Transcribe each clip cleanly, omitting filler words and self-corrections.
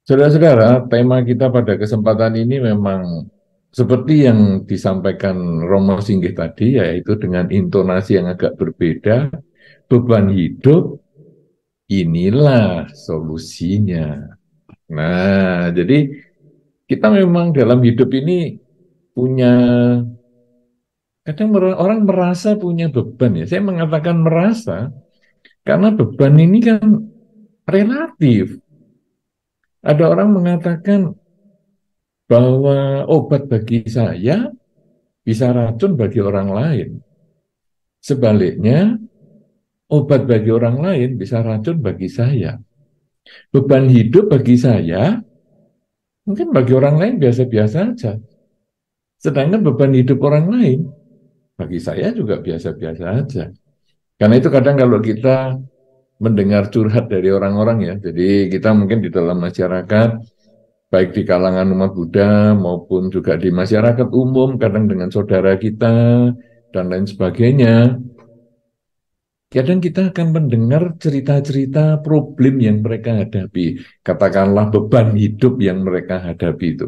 Saudara-saudara, tema kita pada kesempatan ini memang seperti yang disampaikan Romo Singgih tadi, yaitu dengan intonasi yang agak berbeda, beban hidup, inilah solusinya. Nah, jadi kita memang dalam hidup ini punya, kadang orang merasa punya beban ya. Saya mengatakan merasa, karena beban ini kan relatif. Ada orang mengatakan bahwa obat bagi saya bisa racun bagi orang lain. Sebaliknya, obat bagi orang lain bisa racun bagi saya. Beban hidup bagi saya, mungkin bagi orang lain biasa-biasa saja. Sedangkan beban hidup orang lain, bagi saya juga biasa-biasa saja. Karena itu kadang kalau kita mendengar curhat dari orang-orang ya, jadi kita mungkin di dalam masyarakat, baik di kalangan umat Buddha maupun juga di masyarakat umum, kadang dengan saudara kita, dan lain sebagainya, kadang kita akan mendengar cerita-cerita problem yang mereka hadapi. Katakanlah beban hidup yang mereka hadapi itu.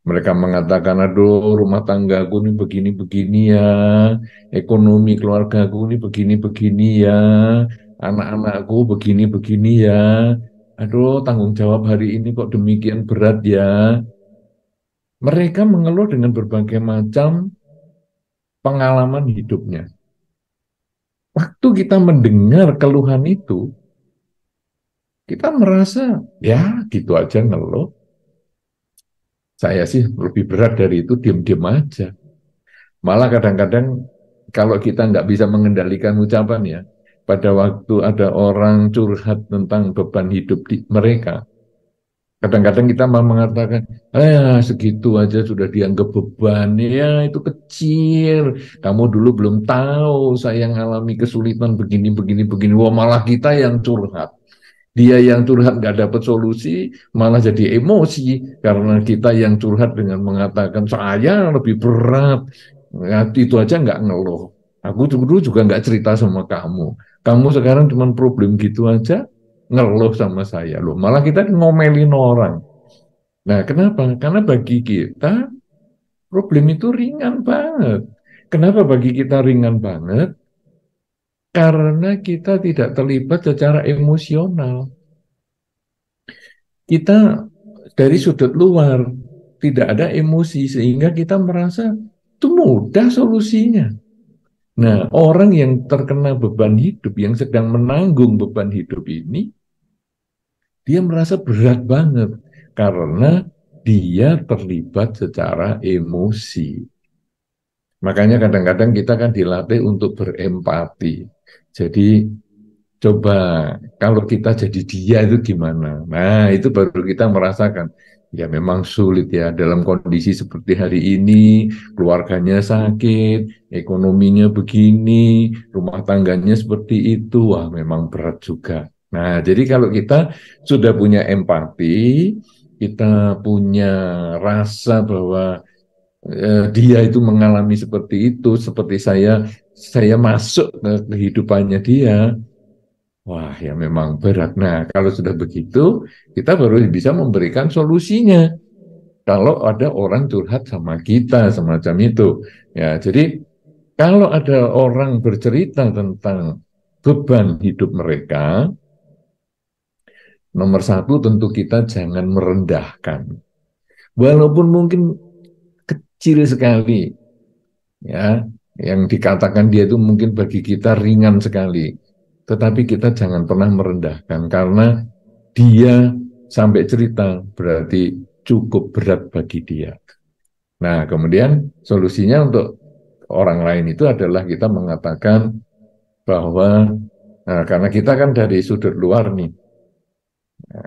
Mereka mengatakan, aduh rumah tanggaku ini begini-begini ya, ekonomi keluargaku ini begini-begini ya, anak-anakku begini-begini ya, aduh tanggung jawab hari ini kok demikian berat ya. Mereka mengeluh dengan berbagai macam pengalaman hidupnya. Waktu kita mendengar keluhan itu, kita merasa, ya gitu aja ngeluh. Saya sih lebih berat dari itu, diam-diam aja. Malah kadang-kadang kalau kita nggak bisa mengendalikan ucapan ya, pada waktu ada orang curhat tentang beban hidup di mereka, kadang-kadang kita malah mengatakan, segitu aja sudah dianggap beban, ya itu kecil. Kamu dulu belum tahu saya ngalami kesulitan begini, begini, begini. Wah malah kita yang curhat. Dia yang curhat nggak dapat solusi, malah jadi emosi karena kita yang curhat dengan mengatakan saya lebih berat. Nah, itu aja nggak ngeluh. Aku dulu juga nggak cerita sama kamu. Kamu sekarang cuma problem gitu aja ngeluh sama saya loh. Malah kita ngomelin orang. Nah, kenapa? Karena bagi kita problem itu ringan banget. Kenapa bagi kita ringan banget? Karena kita tidak terlibat secara emosional. Kita dari sudut luar tidak ada emosi sehingga kita merasa itu mudah solusinya. Nah, orang yang terkena beban hidup, yang sedang menanggung beban hidup ini, dia merasa berat banget karena dia terlibat secara emosi. Makanya kadang-kadang kita kan dilatih untuk berempati. Jadi coba kalau kita jadi dia itu gimana? Nah, itu baru kita merasakan. Ya memang sulit ya dalam kondisi seperti hari ini, keluarganya sakit, ekonominya begini, rumah tangganya seperti itu, wah memang berat juga. Nah, jadi kalau kita sudah punya empati, kita punya rasa bahwa dia itu mengalami seperti itu, seperti saya masuk ke kehidupannya dia. Wah, ya memang berat. Nah, kalau sudah begitu, kita baru bisa memberikan solusinya. Kalau ada orang curhat sama kita, semacam itu. Ya, jadi kalau ada orang bercerita tentang beban hidup mereka, nomor satu tentu kita jangan merendahkan. Walaupun mungkin kecil sekali, ya, yang dikatakan dia itu mungkin bagi kita ringan sekali. Tetapi kita jangan pernah merendahkan, karena dia sampai cerita berarti cukup berat bagi dia. Nah, kemudian solusinya untuk orang lain itu adalah kita mengatakan bahwa karena kita kan dari sudut luar nih,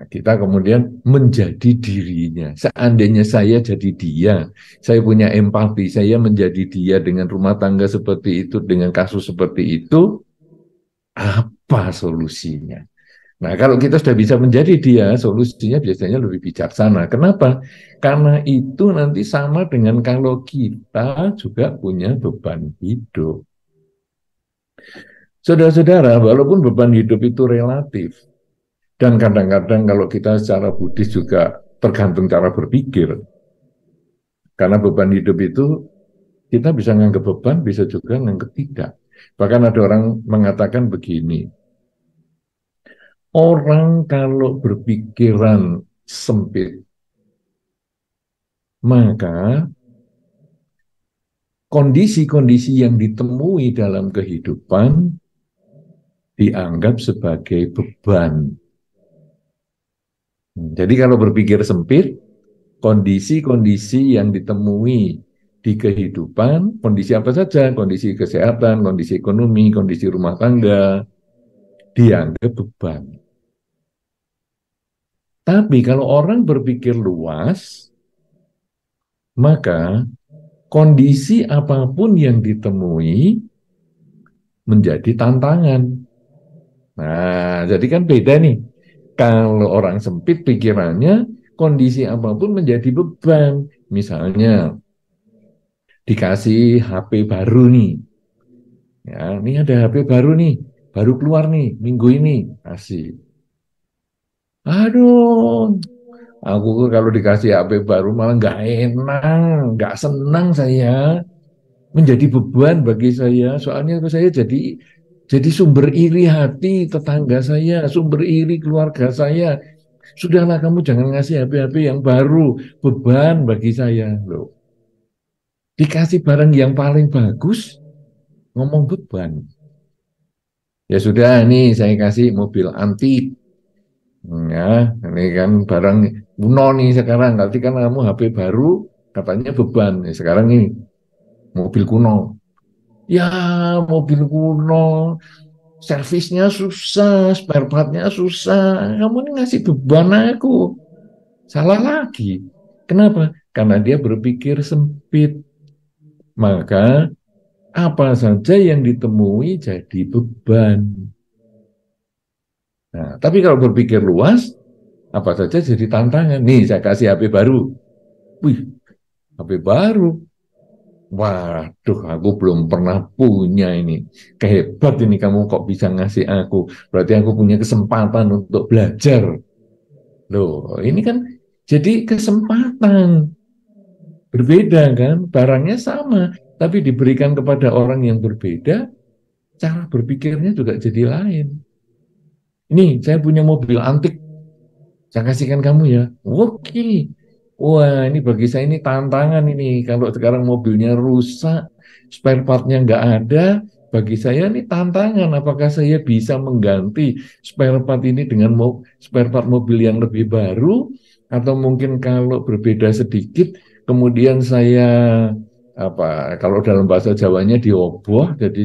kita kemudian menjadi dirinya. Seandainya saya jadi dia, saya punya empati, saya menjadi dia dengan rumah tangga seperti itu, dengan kasus seperti itu, apa solusinya? Nah, kalau kita sudah bisa menjadi dia, solusinya biasanya lebih bijaksana. Kenapa? Karena itu nanti sama dengan kalau kita juga punya beban hidup. Saudara-saudara, walaupun beban hidup itu relatif, Dan kadang-kadang kalau kita secara Buddhis juga tergantung cara berpikir. Karena beban hidup itu kita bisa nganggap beban, bisa juga nganggap tidak. Bahkan ada orang mengatakan begini, orang kalau berpikiran sempit, maka kondisi-kondisi yang ditemui dalam kehidupan dianggap sebagai beban. Jadi kalau berpikir sempit, kondisi-kondisi yang ditemui di kehidupan, kondisi apa saja, kondisi kesehatan, kondisi ekonomi, kondisi rumah tangga, dianggap beban. Tapi kalau orang berpikir luas, maka kondisi apapun yang ditemui menjadi tantangan. Nah, jadi kan beda nih. Kalau orang sempit pikirannya, kondisi apapun menjadi beban. Misalnya, dikasih HP baru nih. Ya, ini ada HP baru nih, baru keluar nih, minggu ini, kasih. Aduh, aku kalau dikasih HP baru malah nggak enak, nggak senang saya. Menjadi beban bagi saya. Soalnya saya jadi sumber iri hati tetangga saya, sumber iri keluarga saya. Sudahlah kamu jangan ngasih HP-HP yang baru, beban bagi saya loh. Dikasih barang yang paling bagus, ngomong beban. Ya sudah, nih saya kasih mobil antik. Ya, ini kan barang kuno nih sekarang. Nanti kan kamu HP baru, katanya beban. Ya, sekarang ini mobil kuno. Ya, mobil kuno, servisnya susah, spare partnya susah. Kamu ini ngasih beban aku. Salah lagi. Kenapa? Karena dia berpikir sempit. Maka apa saja yang ditemui jadi beban. Nah, tapi kalau berpikir luas, apa saja jadi tantangan. Nih, saya kasih HP baru. Wih, HP baru. Waduh, aku belum pernah punya ini. Kehebat ini kamu kok bisa ngasih aku. Berarti aku punya kesempatan untuk belajar. Loh, ini kan jadi kesempatan. Berbeda kan? Barangnya sama, tapi diberikan kepada orang yang berbeda, cara berpikirnya juga jadi lain. Ini saya punya mobil antik, saya kasihkan kamu ya. Oke. Wah, ini bagi saya ini tantangan ini. Kalau sekarang mobilnya rusak, spare partnya nggak ada, bagi saya ini tantangan. Apakah saya bisa mengganti spare part ini dengan spare part mobil yang lebih baru? Atau mungkin kalau berbeda sedikit, kemudian saya kalau dalam bahasa Jawanya dioboh, jadi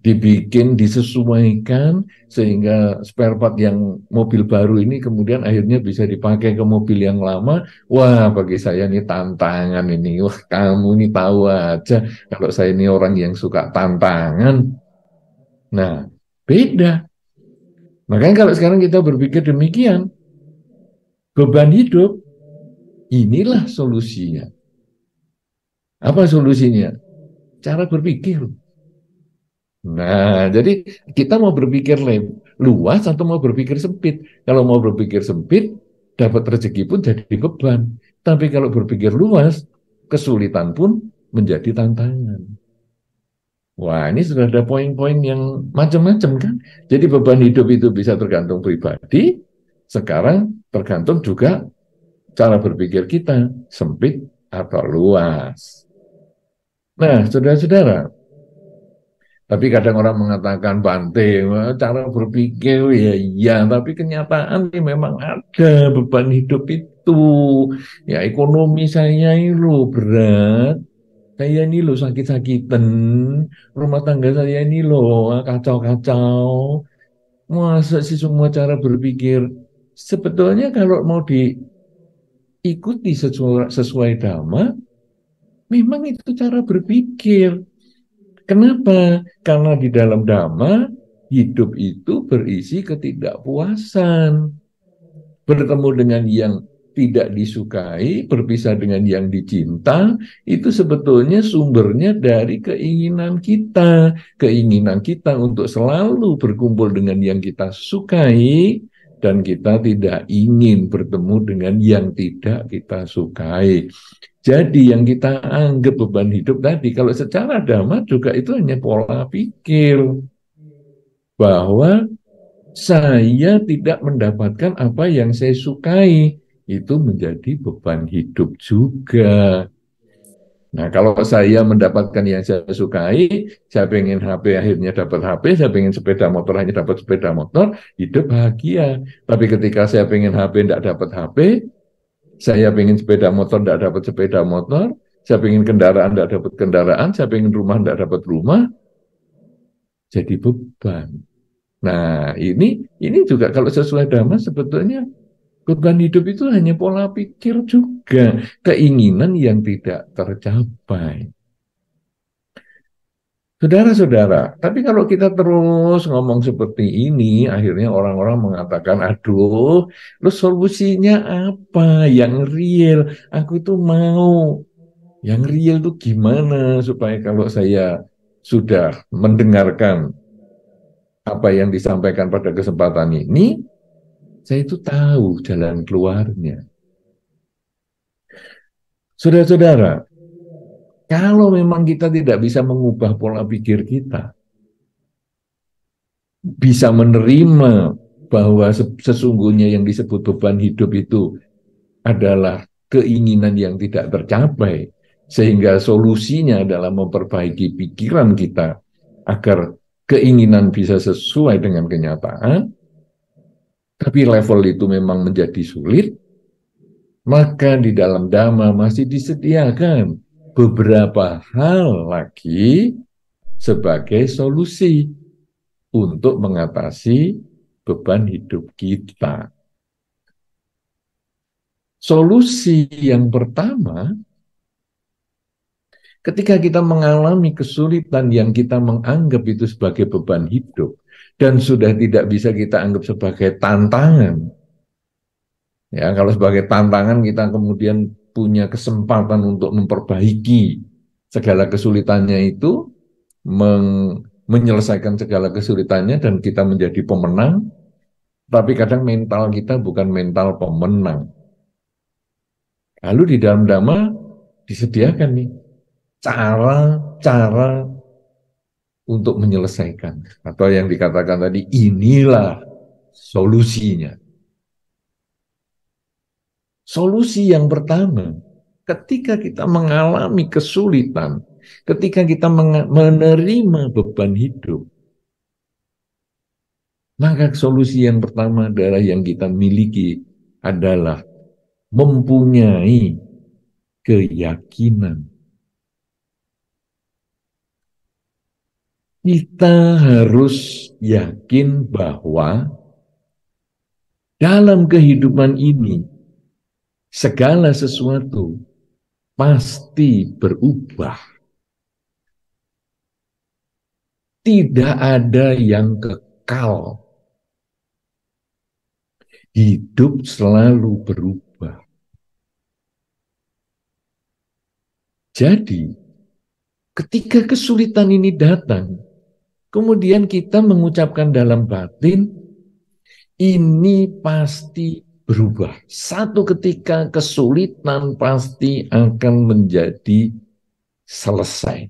dibikin, disesuaikan sehingga spare part yang mobil baru ini kemudian akhirnya bisa dipakai ke mobil yang lama. Wah, bagi saya ini tantangan ini. Wah, kamu ini tahu aja kalau saya ini orang yang suka tantangan. Nah, beda. Makanya kalau sekarang kita berpikir demikian, beban hidup, inilah solusinya. Apa solusinya? Cara berpikir. Nah, jadi kita mau berpikir luas atau mau berpikir sempit. Kalau mau berpikir sempit, dapat rezeki pun jadi beban. Tapi kalau berpikir luas, kesulitan pun menjadi tantangan. Wah, ini sudah ada poin-poin yang macam-macam kan. Jadi beban hidup itu bisa tergantung pribadi, sekarang tergantung juga cara berpikir kita, sempit atau luas. Nah, saudara-saudara, tapi kadang orang mengatakan Bante, cara berpikir ya iya, tapi kenyataan ini memang ada beban hidup itu. Ya ekonomi saya ini loh berat, saya ini loh sakit-sakitan, rumah tangga saya ini loh kacau-kacau. Masa sih semua cara berpikir? Sebetulnya kalau mau diikuti sesuai dhamma, memang itu cara berpikir. Kenapa? Karena di dalam dhamma, hidup itu berisi ketidakpuasan. Bertemu dengan yang tidak disukai, berpisah dengan yang dicinta, itu sebetulnya sumbernya dari keinginan kita. Keinginan kita untuk selalu berkumpul dengan yang kita sukai, dan kita tidak ingin bertemu dengan yang tidak kita sukai. Jadi yang kita anggap beban hidup tadi, kalau secara dhamma juga itu hanya pola pikir bahwa saya tidak mendapatkan apa yang saya sukai. Itu menjadi beban hidup juga. Nah, kalau saya mendapatkan yang saya sukai, saya pengen HP akhirnya dapat HP, saya pengen sepeda motor hanya dapat sepeda motor, hidup bahagia. Tapi ketika saya pengen HP tidak dapat HP, saya pengen sepeda motor tidak dapat sepeda motor, saya pengen kendaraan tidak dapat kendaraan, saya pengen rumah tidak dapat rumah, jadi beban. Nah, ini juga kalau sesuai Dhamma sebetulnya beban hidup itu hanya pola pikir juga, keinginan yang tidak tercapai. Saudara-saudara, tapi kalau kita terus ngomong seperti ini, akhirnya orang-orang mengatakan, aduh, lu solusinya apa yang real? Aku itu mau. Yang real itu gimana supaya kalau saya sudah mendengarkan apa yang disampaikan pada kesempatan ini, saya itu tahu jalan keluarnya. Saudara-saudara, kalau memang kita tidak bisa mengubah pola pikir kita, bisa menerima bahwa sesungguhnya yang disebut beban hidup itu adalah keinginan yang tidak tercapai, sehingga solusinya adalah memperbaiki pikiran kita agar keinginan bisa sesuai dengan kenyataan, tapi level itu memang menjadi sulit, maka di dalam Dhamma masih disediakan beberapa hal lagi sebagai solusi untuk mengatasi beban hidup kita. Solusi yang pertama, ketika kita mengalami kesulitan yang kita menganggap itu sebagai beban hidup dan sudah tidak bisa kita anggap sebagai tantangan, ya kalau sebagai tantangan kita kemudian punya kesempatan untuk memperbaiki segala kesulitannya itu, menyelesaikan segala kesulitannya dan kita menjadi pemenang, tapi kadang mental kita bukan mental pemenang. Lalu di dalam Dhamma disediakan nih cara-cara untuk menyelesaikan. Atau yang dikatakan tadi, inilah solusinya. Solusi yang pertama, ketika kita mengalami kesulitan, ketika kita menerima beban hidup, maka solusi yang pertama adalah yang kita miliki adalah mempunyai keyakinan. Kita harus yakin bahwa dalam kehidupan ini segala sesuatu pasti berubah. Tidak ada yang kekal. Hidup selalu berubah. Jadi, ketika kesulitan ini datang, kemudian kita mengucapkan dalam batin, ini pasti berubah. Satu ketika kesulitan pasti akan menjadi selesai.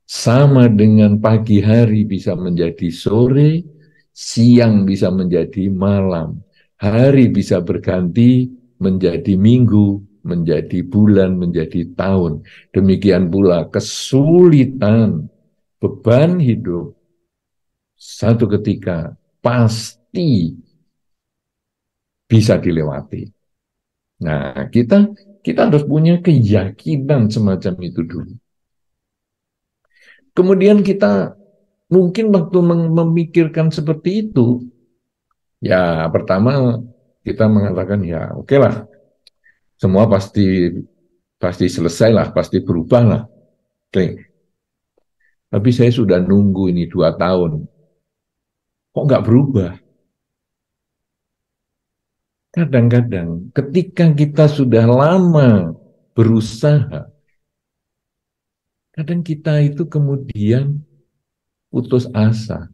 Sama dengan pagi hari bisa menjadi sore, siang bisa menjadi malam. Hari bisa berganti menjadi minggu, menjadi bulan, menjadi tahun. Demikian pula kesulitan, beban hidup, satu ketika pasti bisa dilewati. Nah, kita harus punya keyakinan semacam itu dulu. Kemudian kita mungkin waktu memikirkan seperti itu, ya pertama kita mengatakan ya oke lah, semua pasti selesai lah, pasti berubah lah. Oke. Tapi saya sudah nunggu ini 2 tahun, kok nggak berubah? Kadang-kadang ketika kita sudah lama berusaha, kadang kita itu kemudian putus asa.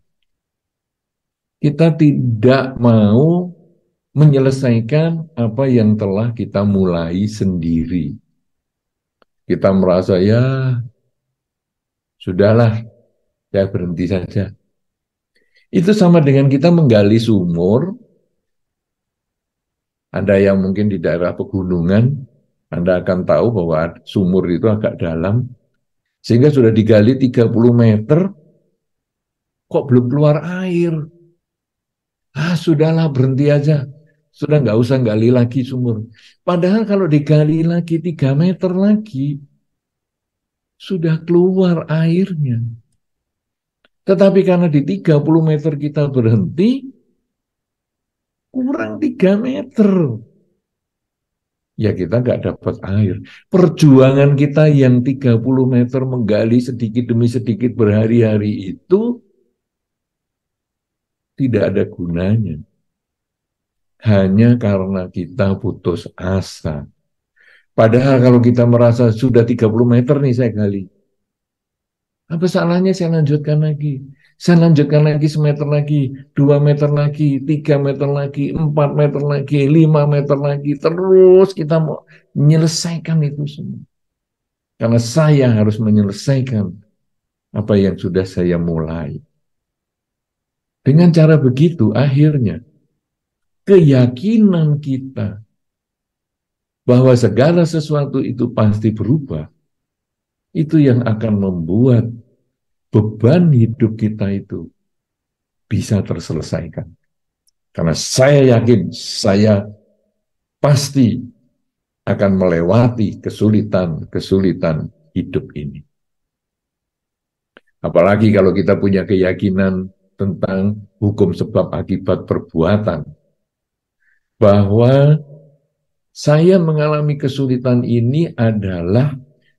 Kita tidak mau menyelesaikan apa yang telah kita mulai sendiri. Kita merasa ya sudahlah, saya berhenti saja. Itu sama dengan kita menggali sumur. Anda yang mungkin di daerah pegunungan, Anda akan tahu bahwa sumur itu agak dalam, sehingga sudah digali 30 meter, kok belum keluar air. Sudahlah berhenti aja. Sudah nggak usah gali lagi sumur. Padahal kalau digali lagi 3 meter lagi, sudah keluar airnya. Tetapi karena di 30 meter kita berhenti, kurang 3 meter. Ya kita nggak dapat air. Perjuangan kita yang 30 meter menggali sedikit demi sedikit berhari-hari itu tidak ada gunanya. Hanya karena kita putus asa. Padahal kalau kita merasa sudah 30 meter nih saya gali. Apa salahnya saya lanjutkan lagi? Saya lanjutkan lagi semeter lagi, 2 meter lagi, 3 meter lagi, 4 meter lagi, 5 meter lagi. Terus kita mau menyelesaikan itu semua. Karena saya harus menyelesaikan apa yang sudah saya mulai. Dengan cara begitu, akhirnya keyakinan kita bahwa segala sesuatu itu pasti berubah, itu yang akan membuat beban hidup kita itu bisa terselesaikan. Karena saya yakin, saya pasti akan melewati kesulitan-kesulitan hidup ini. Apalagi kalau kita punya keyakinan tentang hukum sebab akibat perbuatan, bahwa saya mengalami kesulitan ini adalah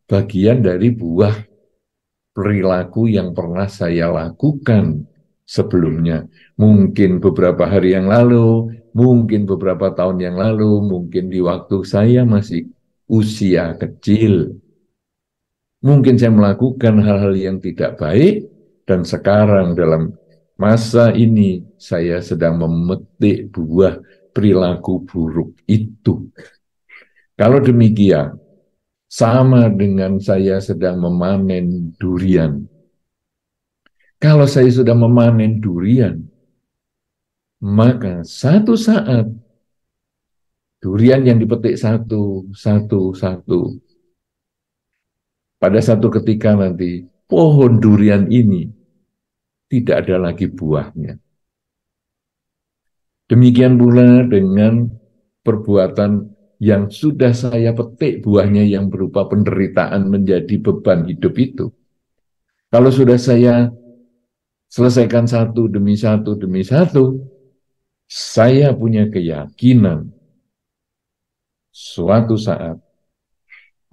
bagian dari buah perilaku yang pernah saya lakukan sebelumnya. Mungkin beberapa hari yang lalu, mungkin beberapa tahun yang lalu, mungkin di waktu saya masih usia kecil. Mungkin saya melakukan hal-hal yang tidak baik, dan sekarang dalam masa ini saya sedang memetik buah perilaku buruk itu. Kalau demikian, sama dengan saya sedang memanen durian. Kalau saya sudah memanen durian, maka satu saat durian yang dipetik satu, pada satu ketika nanti pohon durian ini tidak ada lagi buahnya. Demikian pula dengan perbuatan yang sudah saya petik buahnya yang berupa penderitaan menjadi beban hidup itu. Kalau sudah saya selesaikan satu demi satu demi satu, saya punya keyakinan suatu saat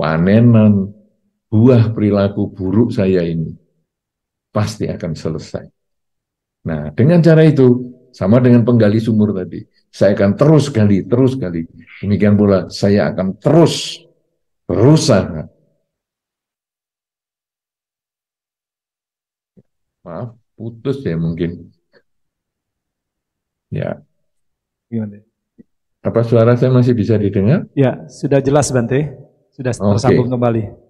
panenan buah perilaku buruk saya ini pasti akan selesai. Nah, dengan cara itu, sama dengan penggali sumur tadi, saya akan terus gali, terus gali. Demikian pula, saya akan terus berusaha. Maaf, putus ya mungkin. Ya. Gimana? Apa suara saya masih bisa didengar? Ya, sudah jelas Bante. Sudah tersambung kembali.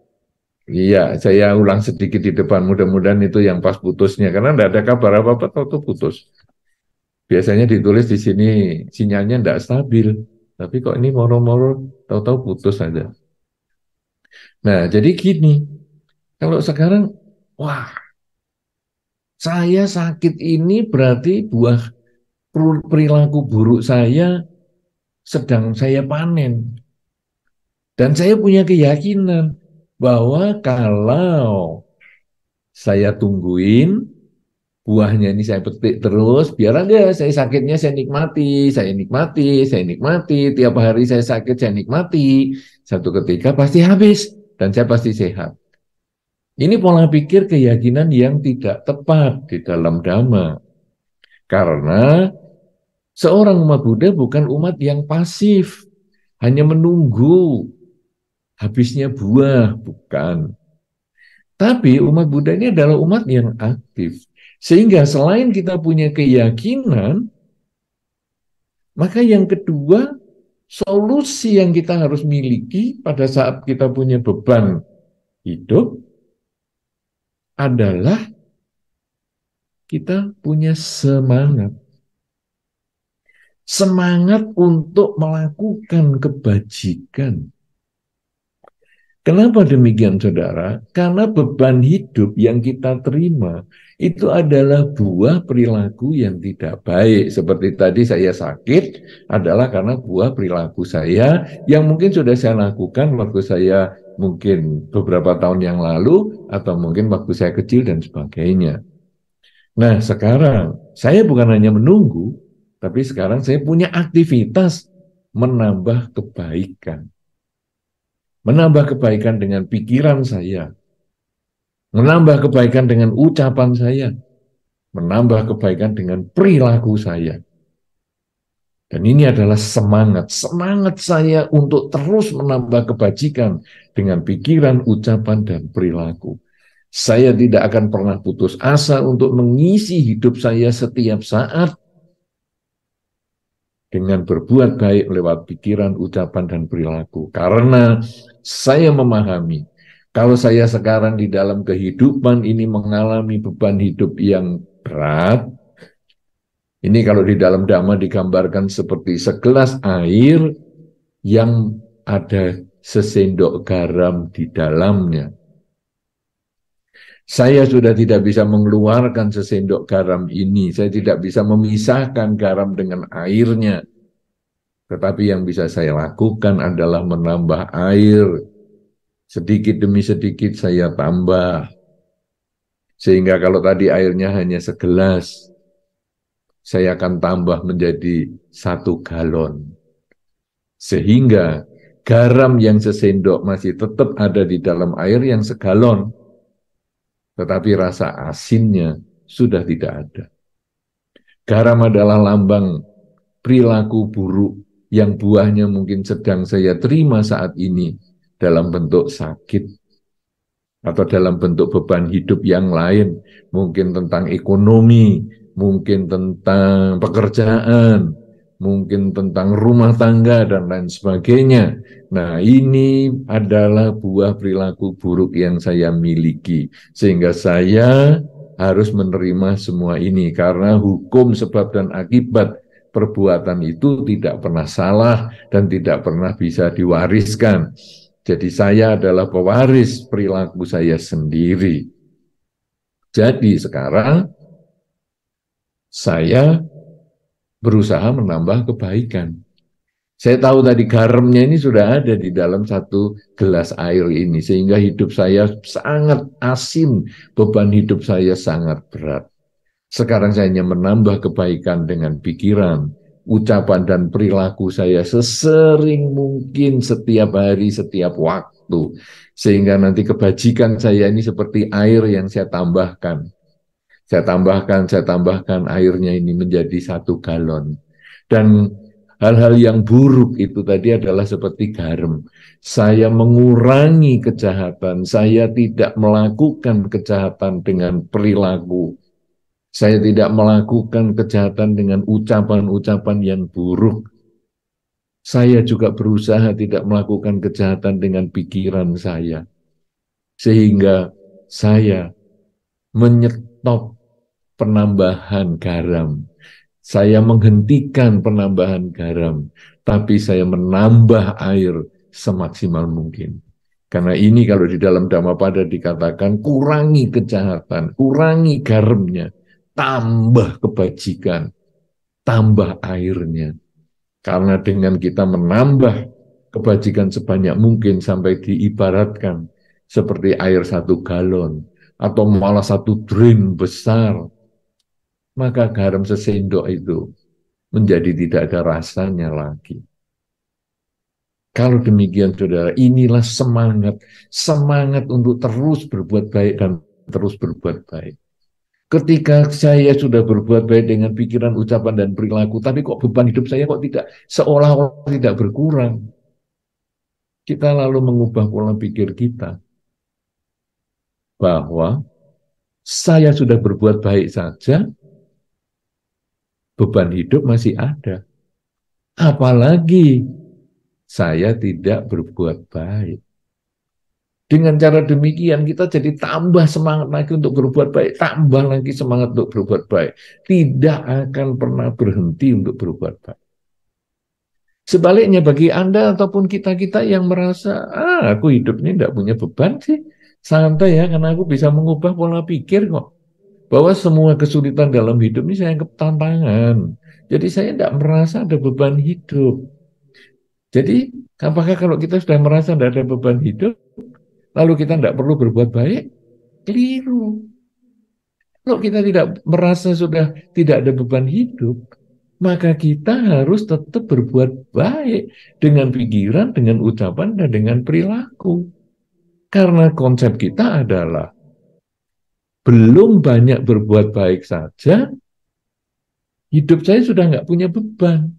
Iya, saya ulang sedikit di depan. Mudah-mudahan itu yang pas putusnya. Karena tidak ada kabar apa-apa, tahu-tahu putus. Biasanya ditulis di sini sinyalnya tidak stabil. Tapi kok ini moro-moro, tahu-tahu putus saja. Nah, jadi gini. Kalau sekarang, wah, saya sakit ini berarti buah perilaku buruk saya sedang saya panen. Dan saya punya keyakinan bahwa kalau saya tungguin, buahnya ini saya petik terus, biar aja saya sakitnya saya nikmati, saya nikmati, saya nikmati, tiap hari saya sakit saya nikmati, satu ketika pasti habis, dan saya pasti sehat. Ini pola pikir keyakinan yang tidak tepat di dalam Dhamma. Karena seorang umat Buddha bukan umat yang pasif, hanya menunggu habisnya buah, bukan. Tapi umat Buddha ini adalah umat yang aktif. Sehingga selain kita punya keyakinan Maka yang kedua, solusi yang kita harus miliki pada saat kita punya beban hidup adalah kita punya semangat. Semangat untuk melakukan kebajikan. Kenapa demikian, saudara? Karena beban hidup yang kita terima itu adalah buah perilaku yang tidak baik. Seperti tadi saya sakit adalah karena buah perilaku saya yang mungkin sudah saya lakukan waktu saya mungkin beberapa tahun yang lalu atau mungkin waktu saya kecil dan sebagainya. Nah, sekarang saya bukan hanya menunggu, tapi sekarang saya punya aktivitas menambah kebaikan. Menambah kebaikan dengan pikiran saya, menambah kebaikan dengan ucapan saya, menambah kebaikan dengan perilaku saya. Dan ini adalah semangat saya untuk terus menambah kebajikan dengan pikiran, ucapan, dan perilaku. Saya tidak akan pernah putus asa untuk mengisi hidup saya setiap saat dengan berbuat baik lewat pikiran, ucapan, dan perilaku. Karena saya memahami, kalau saya sekarang di dalam kehidupan ini mengalami beban hidup yang berat, ini kalau di dalam Dhamma digambarkan seperti segelas air yang ada sesendok garam di dalamnya. Saya sudah tidak bisa mengeluarkan sesendok garam ini, saya tidak bisa memisahkan garam dengan airnya. Tetapi yang bisa saya lakukan adalah menambah air. Sedikit demi sedikit saya tambah. Sehingga kalau tadi airnya hanya segelas, saya akan tambah menjadi 1 galon. Sehingga garam yang sesendok masih tetap ada di dalam air yang segalon. Tetapi rasa asinnya sudah tidak ada. Garam adalah lambang perilaku buruk yang buahnya mungkin sedang saya terima saat ini dalam bentuk sakit atau dalam bentuk beban hidup yang lain, mungkin tentang ekonomi, mungkin tentang pekerjaan, mungkin tentang rumah tangga dan lain sebagainya. Nah, ini adalah buah perilaku buruk yang saya miliki, sehingga saya harus menerima semua ini karena hukum sebab dan akibat perbuatan itu tidak pernah salah dan tidak pernah bisa diwariskan. Jadi saya adalah pewaris perilaku saya sendiri. Jadi sekarang saya berusaha menambah kebaikan. Saya tahu tadi garamnya ini sudah ada di dalam 1 gelas air ini, sehingga hidup saya sangat asin, beban hidup saya sangat berat. Sekarang saya hanya menambah kebaikan dengan pikiran, ucapan dan perilaku saya sesering mungkin setiap hari, setiap waktu. Sehingga nanti kebajikan saya ini seperti air yang saya tambahkan. Saya tambahkan airnya ini menjadi 1 galon. Dan hal-hal yang buruk itu tadi adalah seperti garam. Saya mengurangi kejahatan, saya tidak melakukan kejahatan dengan perilaku. Saya tidak melakukan kejahatan dengan ucapan-ucapan yang buruk. Saya juga berusaha tidak melakukan kejahatan dengan pikiran saya. Sehingga saya menyetop penambahan garam. Saya menghentikan penambahan garam, tapi saya menambah air semaksimal mungkin. Karena ini kalau di dalam Dhammapada dikatakan kurangi kejahatan, kurangi garamnya, tambah kebajikan, tambah airnya. Karena dengan kita menambah kebajikan sebanyak mungkin sampai diibaratkan seperti air 1 galon, atau malah 1 drum besar, maka garam sesendok itu menjadi tidak ada rasanya lagi. Kalau demikian, saudara, inilah semangat untuk terus berbuat baik dan terus berbuat baik. Ketika saya sudah berbuat baik dengan pikiran, ucapan, dan perilaku, tapi kok beban hidup saya kok tidak seolah-olah tidak berkurang. Kita lalu mengubah pola pikir kita bahwa saya sudah berbuat baik saja, beban hidup masih ada. apalagi saya tidak berbuat baik. Dengan cara demikian kita jadi tambah semangat lagi untuk berbuat baik, tambah lagi semangat untuk berbuat baik. Tidak akan pernah berhenti untuk berbuat baik. Sebaliknya bagi Anda ataupun kita-kita yang merasa, aku hidup ini tidak punya beban sih, santai ya, karena aku bisa mengubah pola pikir kok. Bahwa semua kesulitan dalam hidup ini saya anggap tantangan. Jadi saya tidak merasa ada beban hidup. Jadi apakah kalau kita sudah merasa tidak ada beban hidup, lalu kita tidak perlu berbuat baik? Keliru. Kalau kita tidak merasa sudah tidak ada beban hidup, maka kita harus tetap berbuat baik dengan pikiran, dengan ucapan, dan dengan perilaku. Karena konsep kita adalah belum banyak berbuat baik saja, hidup saya sudah nggak punya beban.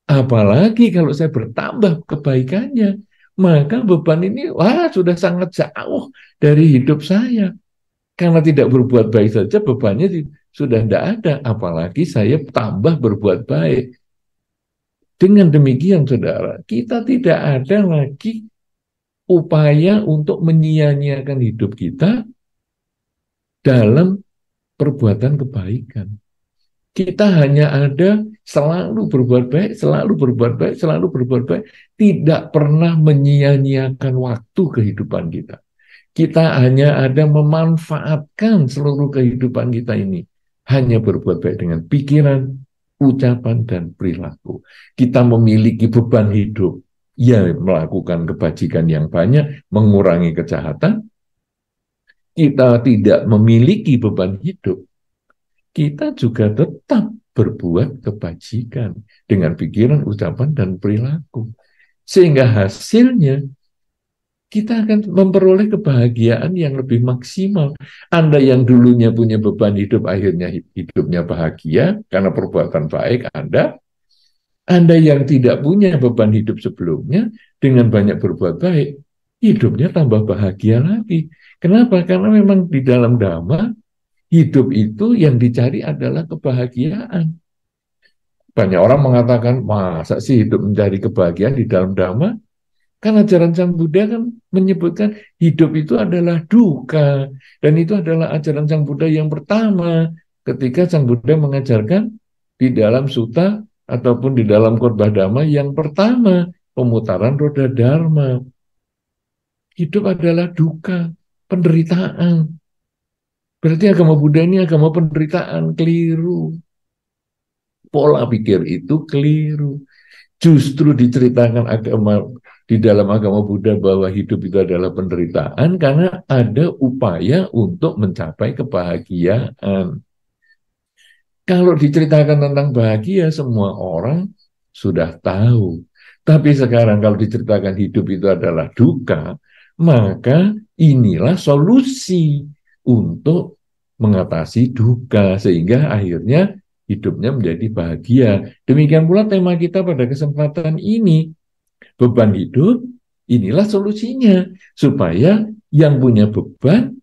Apalagi kalau saya bertambah kebaikannya, maka beban ini sudah sangat jauh dari hidup saya. Karena tidak berbuat baik saja bebannya sudah tidak ada, apalagi saya tambah berbuat baik. Dengan demikian saudara, kita tidak ada lagi upaya untuk menyia-nyiakan hidup kita dalam perbuatan kebaikan. Kita hanya ada selalu berbuat baik, selalu berbuat baik, selalu berbuat baik. Tidak pernah menyia-nyiakan waktu kehidupan kita. Kita hanya ada memanfaatkan seluruh kehidupan kita ini. Hanya berbuat baik dengan pikiran, ucapan, dan perilaku. Kita memiliki beban hidup. Ya, melakukan kebajikan yang banyak, mengurangi kejahatan. Kita tidak memiliki beban hidup. Kita juga tetap berbuat kebajikan dengan pikiran, ucapan, dan perilaku. Sehingga hasilnya kita akan memperoleh kebahagiaan yang lebih maksimal. Anda yang dulunya punya beban hidup, akhirnya hidupnya bahagia karena perbuatan baik Anda. Anda yang tidak punya beban hidup sebelumnya, dengan banyak berbuat baik, hidupnya tambah bahagia lagi. Kenapa? Karena memang di dalam Dhamma, hidup itu yang dicari adalah kebahagiaan. Banyak orang mengatakan, masa sih hidup mencari kebahagiaan di dalam Dhamma? Kan ajaran Sang Buddha kan menyebutkan hidup itu adalah duka. Dan itu adalah ajaran Sang Buddha yang pertama ketika Sang Buddha mengajarkan di dalam sutta ataupun di dalam khotbah Dhamma yang pertama, pemutaran roda Dharma. Hidup adalah duka, penderitaan. Berarti agama Buddha ini agama penderitaan, keliru. Pola pikir itu keliru. Justru diceritakan agama di dalam agama Buddha bahwa hidup itu adalah penderitaan karena ada upaya untuk mencapai kebahagiaan. Kalau diceritakan tentang bahagia, semua orang sudah tahu. Tapi sekarang kalau diceritakan hidup itu adalah duka, maka inilah solusi untuk mengatasi duka sehingga akhirnya hidupnya menjadi bahagia. Demikian pula tema kita pada kesempatan ini, beban hidup, inilah solusinya. Supaya yang punya beban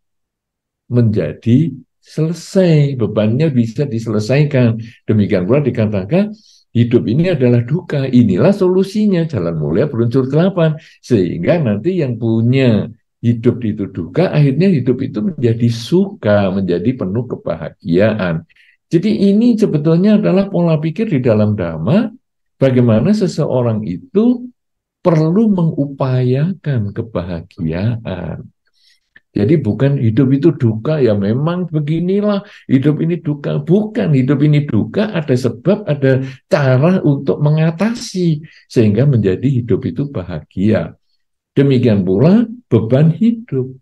menjadi selesai, bebannya bisa diselesaikan. Demikian pula dikatakan, hidup ini adalah duka, inilah solusinya. Jalan mulia berunsur 8. Sehingga nanti yang punya hidup itu duka, akhirnya hidup itu menjadi suka, menjadi penuh kebahagiaan. Jadi ini sebetulnya adalah pola pikir di dalam Dhamma, bagaimana seseorang itu perlu mengupayakan kebahagiaan. Jadi bukan hidup itu duka, ya memang beginilah, hidup ini duka. Bukan, hidup ini duka, ada sebab, ada cara untuk mengatasi, sehingga menjadi hidup itu bahagia. Demikian pula beban hidup.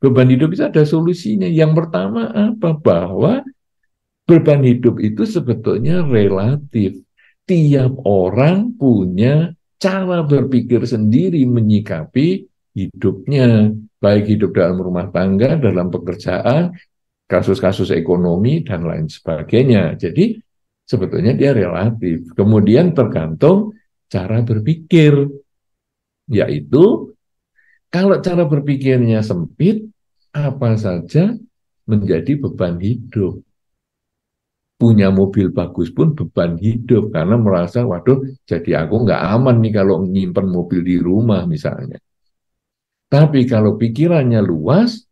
Beban hidup itu ada solusinya. Yang pertama apa? Bahwa beban hidup itu sebetulnya relatif. Tiap orang punya cara berpikir sendiri menyikapi hidupnya. Baik hidup dalam rumah tangga, dalam pekerjaan, kasus-kasus ekonomi, dan lain sebagainya. Jadi sebetulnya dia relatif. Kemudian tergantung cara berpikir. Yaitu kalau cara berpikirnya sempit, apa saja menjadi beban hidup. punya mobil bagus pun beban hidup karena merasa, waduh, jadi aku nggak aman nih kalau nyimpen mobil di rumah misalnya. Tapi kalau pikirannya luas,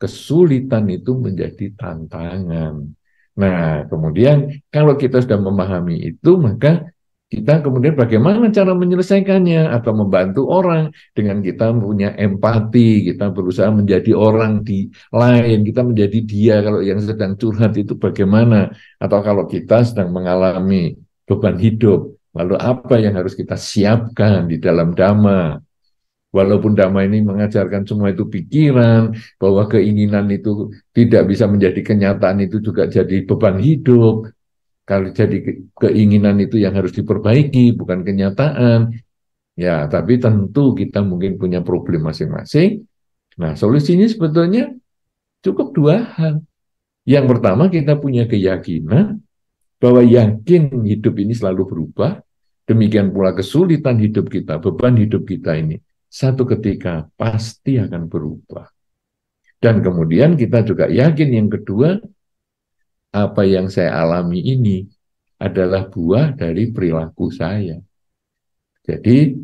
kesulitan itu menjadi tantangan. Nah, kemudian kalau kita sudah memahami itu, maka kita kemudian bagaimana cara menyelesaikannya atau membantu orang dengan kita punya empati, kita berusaha menjadi orang di lain, kita menjadi dia kalau yang sedang curhat itu bagaimana, atau kalau kita sedang mengalami beban hidup, lalu apa yang harus kita siapkan di dalam dhamma. Walaupun dhamma ini mengajarkan semua itu pikiran, bahwa keinginan itu tidak bisa menjadi kenyataan, itu juga jadi beban hidup. Kalau jadi keinginan itu yang harus diperbaiki, bukan kenyataan. Ya, tapi tentu kita mungkin punya problem masing-masing. Nah, solusinya sebetulnya cukup dua hal. Yang pertama, kita punya keyakinan bahwa yakin hidup ini selalu berubah. Demikian pula kesulitan hidup kita, beban hidup kita ini satu ketika pasti akan berubah. Dan kemudian kita juga yakin yang kedua, apa yang saya alami ini adalah buah dari perilaku saya. Jadi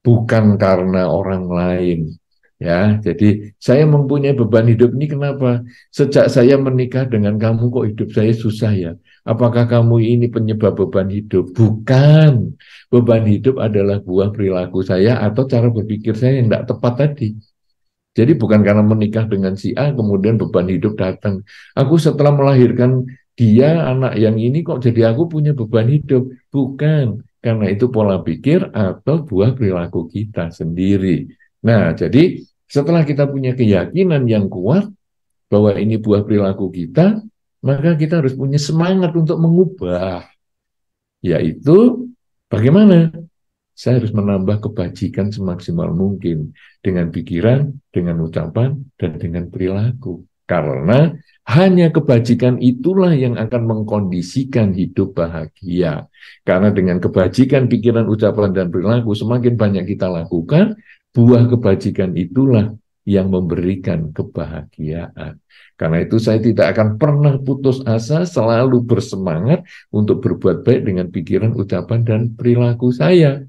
bukan karena orang lain. Ya, jadi saya mempunyai beban hidup ini kenapa? Sejak saya menikah dengan kamu kok hidup saya susah ya? Apakah kamu ini penyebab beban hidup? Bukan. Beban hidup adalah buah perilaku saya atau cara berpikir saya yang tidak tepat tadi. Jadi bukan karena menikah dengan si A kemudian beban hidup datang. Aku setelah melahirkan dia, anak yang ini kok jadi aku punya beban hidup. Bukan. Karena itu pola pikir atau buah perilaku kita sendiri. Nah, jadi setelah kita punya keyakinan yang kuat bahwa ini buah perilaku kita, maka kita harus punya semangat untuk mengubah. Yaitu bagaimana? Saya harus menambah kebajikan semaksimal mungkin dengan pikiran, dengan ucapan, dan dengan perilaku. Karena hanya kebajikan itulah yang akan mengkondisikan hidup bahagia. Karena dengan kebajikan, pikiran, ucapan, dan perilaku semakin banyak kita lakukan, buah kebajikan itulah yang memberikan kebahagiaan. Karena itu saya tidak akan pernah putus asa, selalu bersemangat untuk berbuat baik dengan pikiran, ucapan, dan perilaku saya.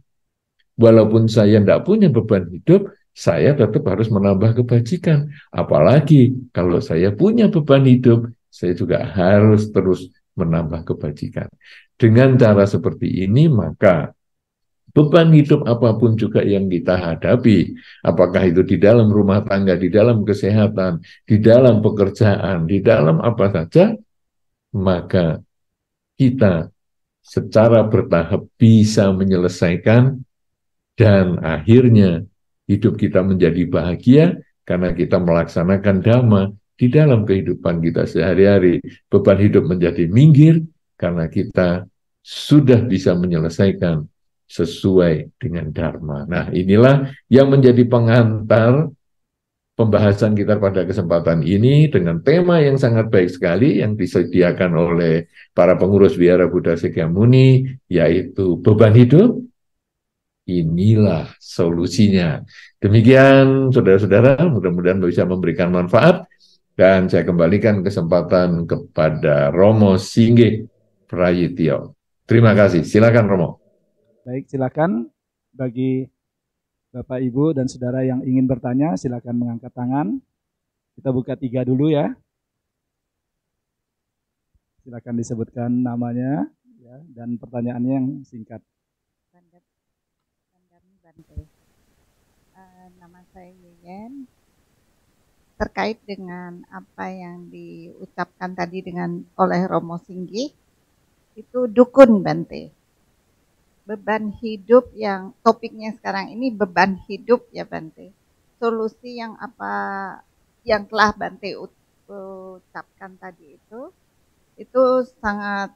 Walaupun saya tidak punya beban hidup, saya tetap harus menambah kebajikan. Apalagi kalau saya punya beban hidup, saya juga harus terus menambah kebajikan. Dengan cara seperti ini, maka beban hidup apapun juga yang kita hadapi, apakah itu di dalam rumah tangga, di dalam kesehatan, di dalam pekerjaan, di dalam apa saja, maka kita secara bertahap bisa menyelesaikan dan akhirnya hidup kita menjadi bahagia karena kita melaksanakan dhamma di dalam kehidupan kita sehari-hari. Beban hidup menjadi minggir karena kita sudah bisa menyelesaikan sesuai dengan dharma. Nah, inilah yang menjadi pengantar pembahasan kita pada kesempatan ini dengan tema yang sangat baik sekali yang disediakan oleh para pengurus Wihara Buddha Sikyamuni, yaitu beban hidup. Inilah solusinya. Demikian, saudara-saudara, mudah-mudahan bisa memberikan manfaat. Dan saya kembalikan kesempatan kepada Romo Singgih Prayityo. Terima kasih. Silakan Romo. Baik, silakan bagi Bapak, Ibu, dan saudara yang ingin bertanya, silakan mengangkat tangan. Kita buka 3 dulu ya. Silakan disebutkan namanya ya, dan pertanyaannya yang singkat. Nama saya Yeyen. Terkait dengan apa yang diucapkan tadi oleh Romo Singgih, itu dukun Bante. Beban hidup yang topiknya sekarang ini beban hidup ya Bante. Solusi yang apa yang telah Bante ucapkan tadi itu sangat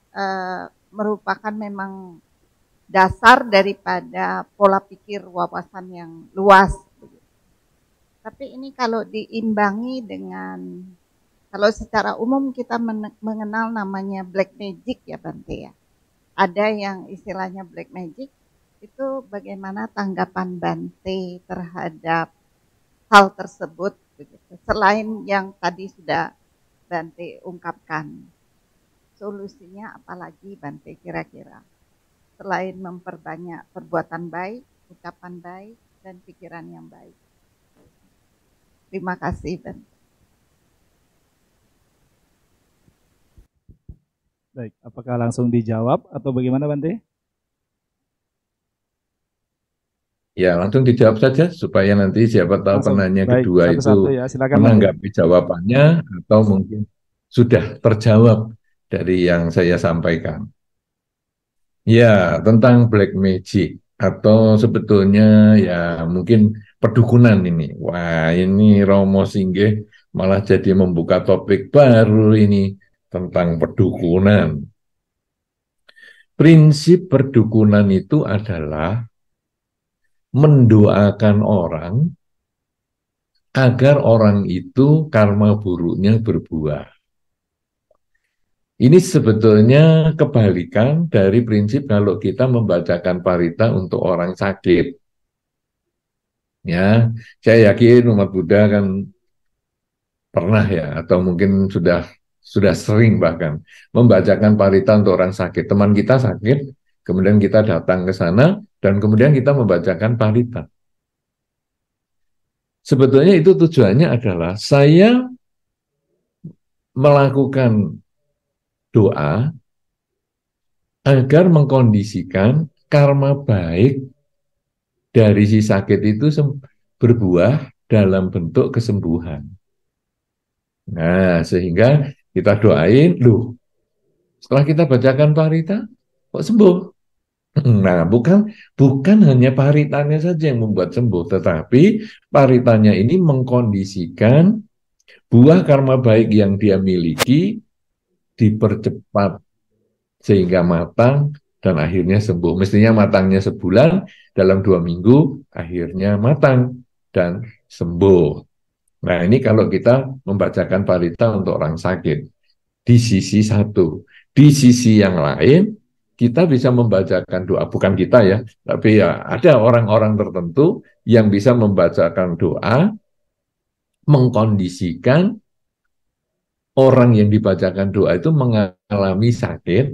merupakan memang dasar daripada pola pikir wawasan yang luas. Tapi ini kalau diimbangi dengan, kalau secara umum kita mengenal namanya black magic ya Bante ya. Ada yang istilahnya black magic, itu bagaimana tanggapan Bante terhadap hal tersebut begitu. Selain yang tadi sudah Bante ungkapkan. solusinya apalagi Bante kira-kira? Selain memperbanyak perbuatan baik, ucapan baik, dan pikiran yang baik. Terima kasih Bante. Baik, apakah langsung dijawab atau bagaimana Bante? Ya, langsung dijawab saja supaya nanti siapa tahu Langsung, penanya baik, kedua satu-satu itu ya, silakan Bante. menanggapi jawabannya atau mungkin sudah terjawab dari yang saya sampaikan. Ya, tentang black magic atau sebetulnya ya mungkin perdukunan ini. Wah, ini Romo Singgih malah jadi membuka topik baru ini tentang perdukunan. Prinsip perdukunan itu adalah mendoakan orang agar orang itu karma buruknya berbuah. Ini sebetulnya kebalikan dari prinsip kalau kita membacakan parita untuk orang sakit. Ya, saya yakin umat Buddha kan pernah ya, atau mungkin sudah sering bahkan membacakan parita untuk orang sakit. Teman kita sakit, kemudian kita datang ke sana dan kemudian kita membacakan parita. Sebetulnya itu tujuannya adalah saya melakukan doa agar mengkondisikan karma baik dari si sakit itu berbuah dalam bentuk kesembuhan. Nah, sehingga kita doain, loh, setelah kita bacakan parita, kok sembuh? Nah, bukan hanya paritanya saja yang membuat sembuh, tetapi paritanya ini mengkondisikan buah karma baik yang dia miliki dipercepat sehingga matang dan akhirnya sembuh. Mestinya matangnya sebulan, dalam 2 minggu akhirnya matang dan sembuh. Nah, ini kalau kita membacakan parita untuk orang sakit. Di sisi satu. Di sisi yang lain, kita bisa membacakan doa. Bukan kita ya, tapi ya ada orang-orang tertentu yang bisa membacakan doa, mengkondisikan orang yang dibacakan doa itu mengalami sakit,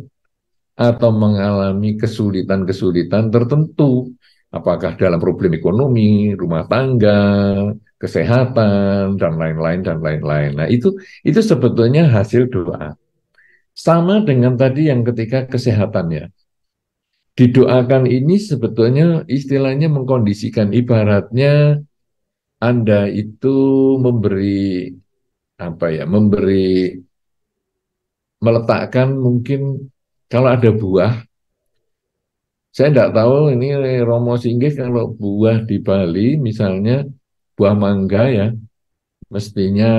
atau mengalami kesulitan-kesulitan tertentu, apakah dalam problem ekonomi, rumah tangga, kesehatan, dan lain-lain, dan lain-lain. Nah, itu sebetulnya hasil doa. Sama dengan tadi yang ketika kesehatannya. Didoakan ini sebetulnya istilahnya mengkondisikan, ibaratnya Anda itu memberi, apa ya, meletakkan mungkin kalau ada buah. Saya tidak tahu ini Romo Singgih kalau buah di Bali, misalnya buah mangga ya, mestinya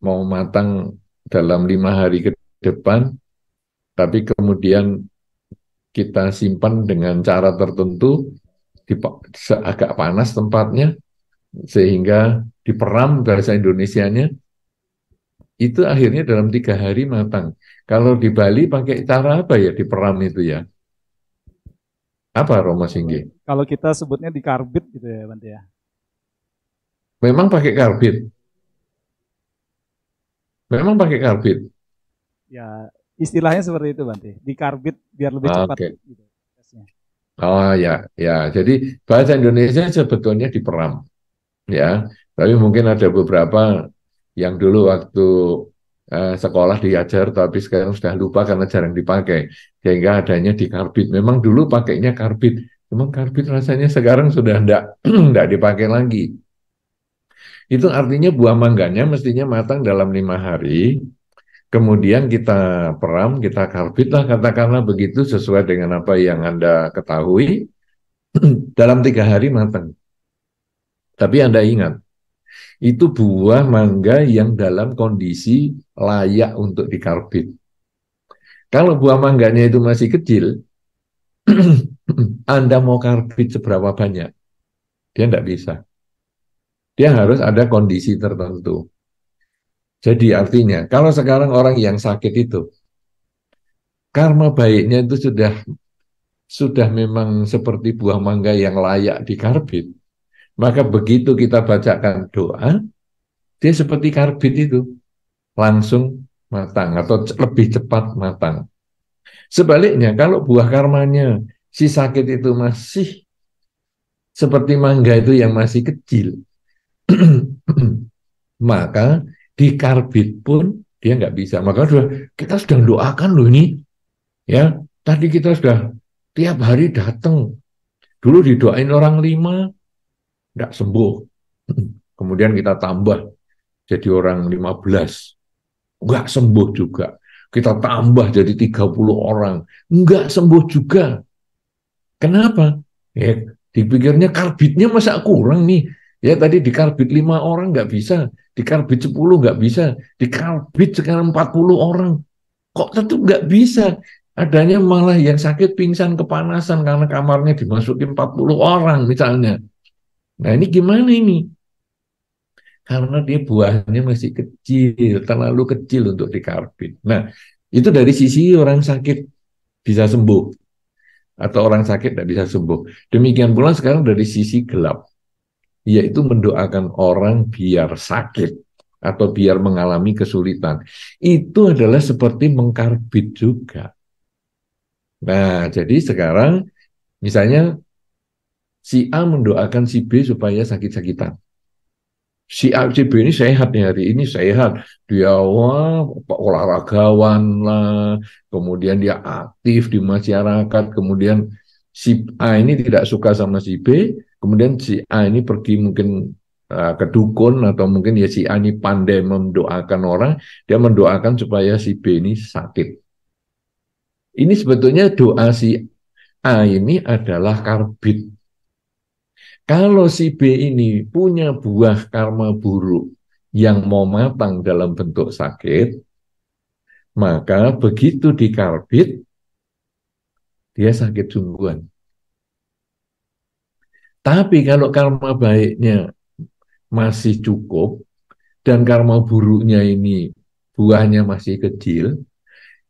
mau matang dalam 5 hari ke depan, tapi kemudian kita simpan dengan cara tertentu, agak panas tempatnya, sehingga diperam bahasa Indonesianya, itu akhirnya dalam 3 hari matang. Kalau di Bali pakai cara apa ya diperam itu ya? Apa Romo Singgih? Kalau kita sebutnya di karbit gitu ya Bante ya. Memang pakai karbit. Memang pakai karbit. Ya, istilahnya seperti itu Bante. Di karbit biar lebih cepat gitu. Oh ya, ya. Jadi bahasa Indonesia sebetulnya diperam, ya. Tapi mungkin ada beberapa yang dulu waktu sekolah diajar, tapi sekarang sudah lupa karena jarang dipakai, sehingga adanya di karbit. Memang dulu pakainya karbit, memang karbit rasanya sekarang sudah enggak dipakai lagi. Itu artinya buah mangganya mestinya matang dalam 5 hari. Kemudian kita peram, kita karbit lah katakanlah begitu sesuai dengan apa yang Anda ketahui, dalam 3 hari matang. Tapi Anda ingat, itu buah mangga yang dalam kondisi layak untuk dikarbit. Kalau buah mangganya itu masih kecil, Anda mau karbit seberapa banyak, dia tidak bisa. Dia harus ada kondisi tertentu. Jadi artinya, kalau sekarang orang yang sakit itu, karma baiknya itu sudah memang seperti buah mangga yang layak dikarbit, maka begitu kita bacakan doa, dia seperti karbit itu, langsung matang atau lebih cepat matang. Sebaliknya, kalau buah karmanya si sakit itu masih seperti mangga itu yang masih kecil, maka di karbit pun dia nggak bisa. Maka kita sudah doakan loh ini, ya. Tadi kita sudah tiap hari datang. Dulu didoain orang 5, nggak sembuh. Kemudian kita tambah jadi orang 15, nggak sembuh juga. Kita tambah jadi 30 orang, nggak sembuh juga. Kenapa? Ya, dipikirnya karbitnya masa kurang nih. Ya tadi di karbit 5 orang nggak bisa, di karbit 10 nggak bisa, di karbit sekarang 40 orang. Kok tentu nggak bisa? Adanya malah yang sakit pingsan kepanasan karena kamarnya dimasukin 40 orang misalnya. Nah ini gimana ini? Karena dia buahnya masih kecil, terlalu kecil untuk dikarbit. Nah, itu dari sisi orang sakit bisa sembuh, atau orang sakit tidak bisa sembuh. Demikian pula sekarang dari sisi gelap, yaitu mendoakan orang biar sakit, atau biar mengalami kesulitan. Itu adalah seperti mengkarbit juga. Nah, jadi sekarang misalnya si A mendoakan si B supaya sakit-sakitan. Si A, si B ini sehat nih hari ini sehat, dia wah olahragawan lah, kemudian dia aktif di masyarakat, kemudian si A ini tidak suka sama si B, kemudian si A ini pergi mungkin ke dukun atau mungkin ya si A ini pandai mendoakan orang, dia mendoakan supaya si B ini sakit. Ini sebetulnya doa si A ini adalah karbit. Kalau si B ini punya buah karma buruk yang mau matang dalam bentuk sakit, maka begitu dikarbit, dia sakit sungguhan. Tapi kalau karma baiknya masih cukup, dan karma buruknya ini buahnya masih kecil,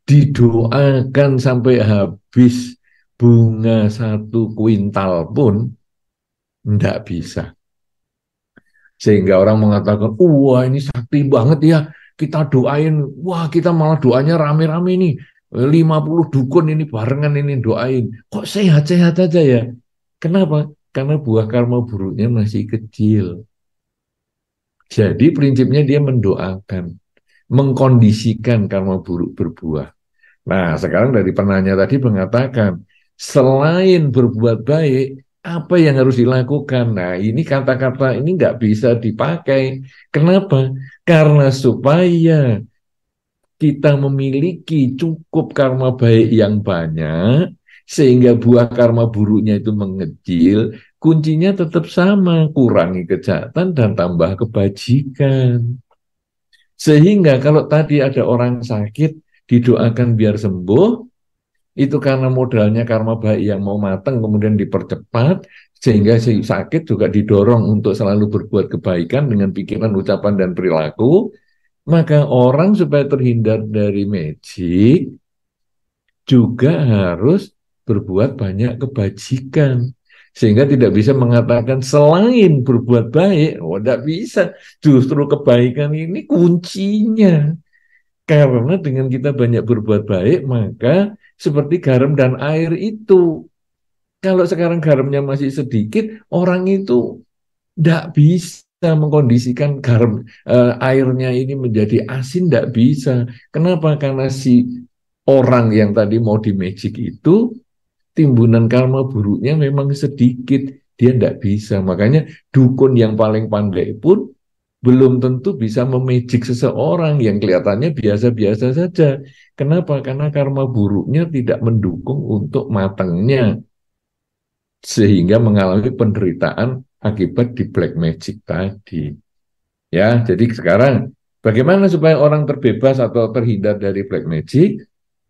didoakan sampai habis bunga 1 kuintal pun, tidak bisa. Sehingga orang mengatakan, wah ini sakti banget ya, kita doain, wah kita malah doanya rame-rame nih, 50 dukun ini barengan ini doain, kok sehat-sehat aja ya? Kenapa? Karena buah karma buruknya masih kecil. Jadi prinsipnya dia mendoakan, mengkondisikan karma buruk berbuah. Nah sekarang dari penanya tadi mengatakan, selain berbuat baik, apa yang harus dilakukan? Nah, ini kata-kata ini nggak bisa dipakai. Kenapa? Karena supaya kita memiliki cukup karma baik yang banyak, sehingga buah karma buruknya itu mengecil, kuncinya tetap sama, kurangi kejahatan dan tambah kebajikan. Sehingga kalau tadi ada orang sakit, didoakan biar sembuh, itu karena modalnya karma baik yang mau matang kemudian dipercepat sehingga si sakit juga didorong untuk selalu berbuat kebaikan dengan pikiran, ucapan, dan perilaku. Maka orang supaya terhindar dari magic juga harus berbuat banyak kebajikan. Sehingga tidak bisa mengatakan selain berbuat baik, oh tidak bisa. Justru kebaikan ini kuncinya. Karena dengan kita banyak berbuat baik, maka seperti garam dan air itu. Kalau sekarang garamnya masih sedikit, orang itu tidak bisa mengkondisikan garam airnya ini menjadi asin, tidak bisa. Kenapa? Karena si orang yang tadi mau di magic itu, timbunan karma buruknya memang sedikit, dia tidak bisa. Makanya dukun yang paling pandai pun belum tentu bisa memejik seseorang yang kelihatannya biasa-biasa saja. Kenapa? Karena karma buruknya tidak mendukung untuk matangnya. Sehingga mengalami penderitaan akibat di black magic tadi. Ya, jadi sekarang bagaimana supaya orang terbebas atau terhindar dari black magic?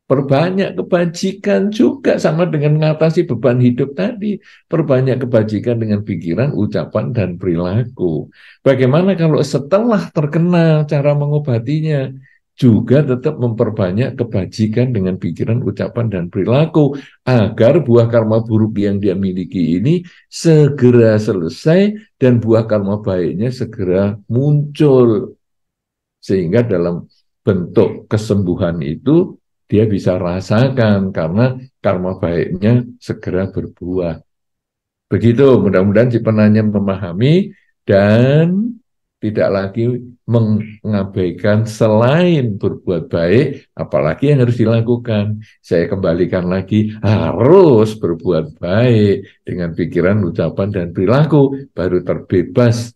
Perbanyak kebajikan juga sama dengan mengatasi beban hidup tadi. Perbanyak kebajikan dengan pikiran, ucapan, dan perilaku. Bagaimana kalau setelah terkena cara mengobatinya, juga tetap memperbanyak kebajikan dengan pikiran, ucapan, dan perilaku. Agar buah karma buruk yang dia miliki ini segera selesai dan buah karma baiknya segera muncul. Sehingga dalam bentuk kesembuhan itu dia bisa rasakan karena karma baiknya segera berbuah. Begitu, mudah-mudahan si penanya memahami dan tidak lagi mengabaikan selain berbuat baik, apalagi yang harus dilakukan. Saya kembalikan lagi, harus berbuat baik dengan pikiran, ucapan, dan perilaku, baru terbebas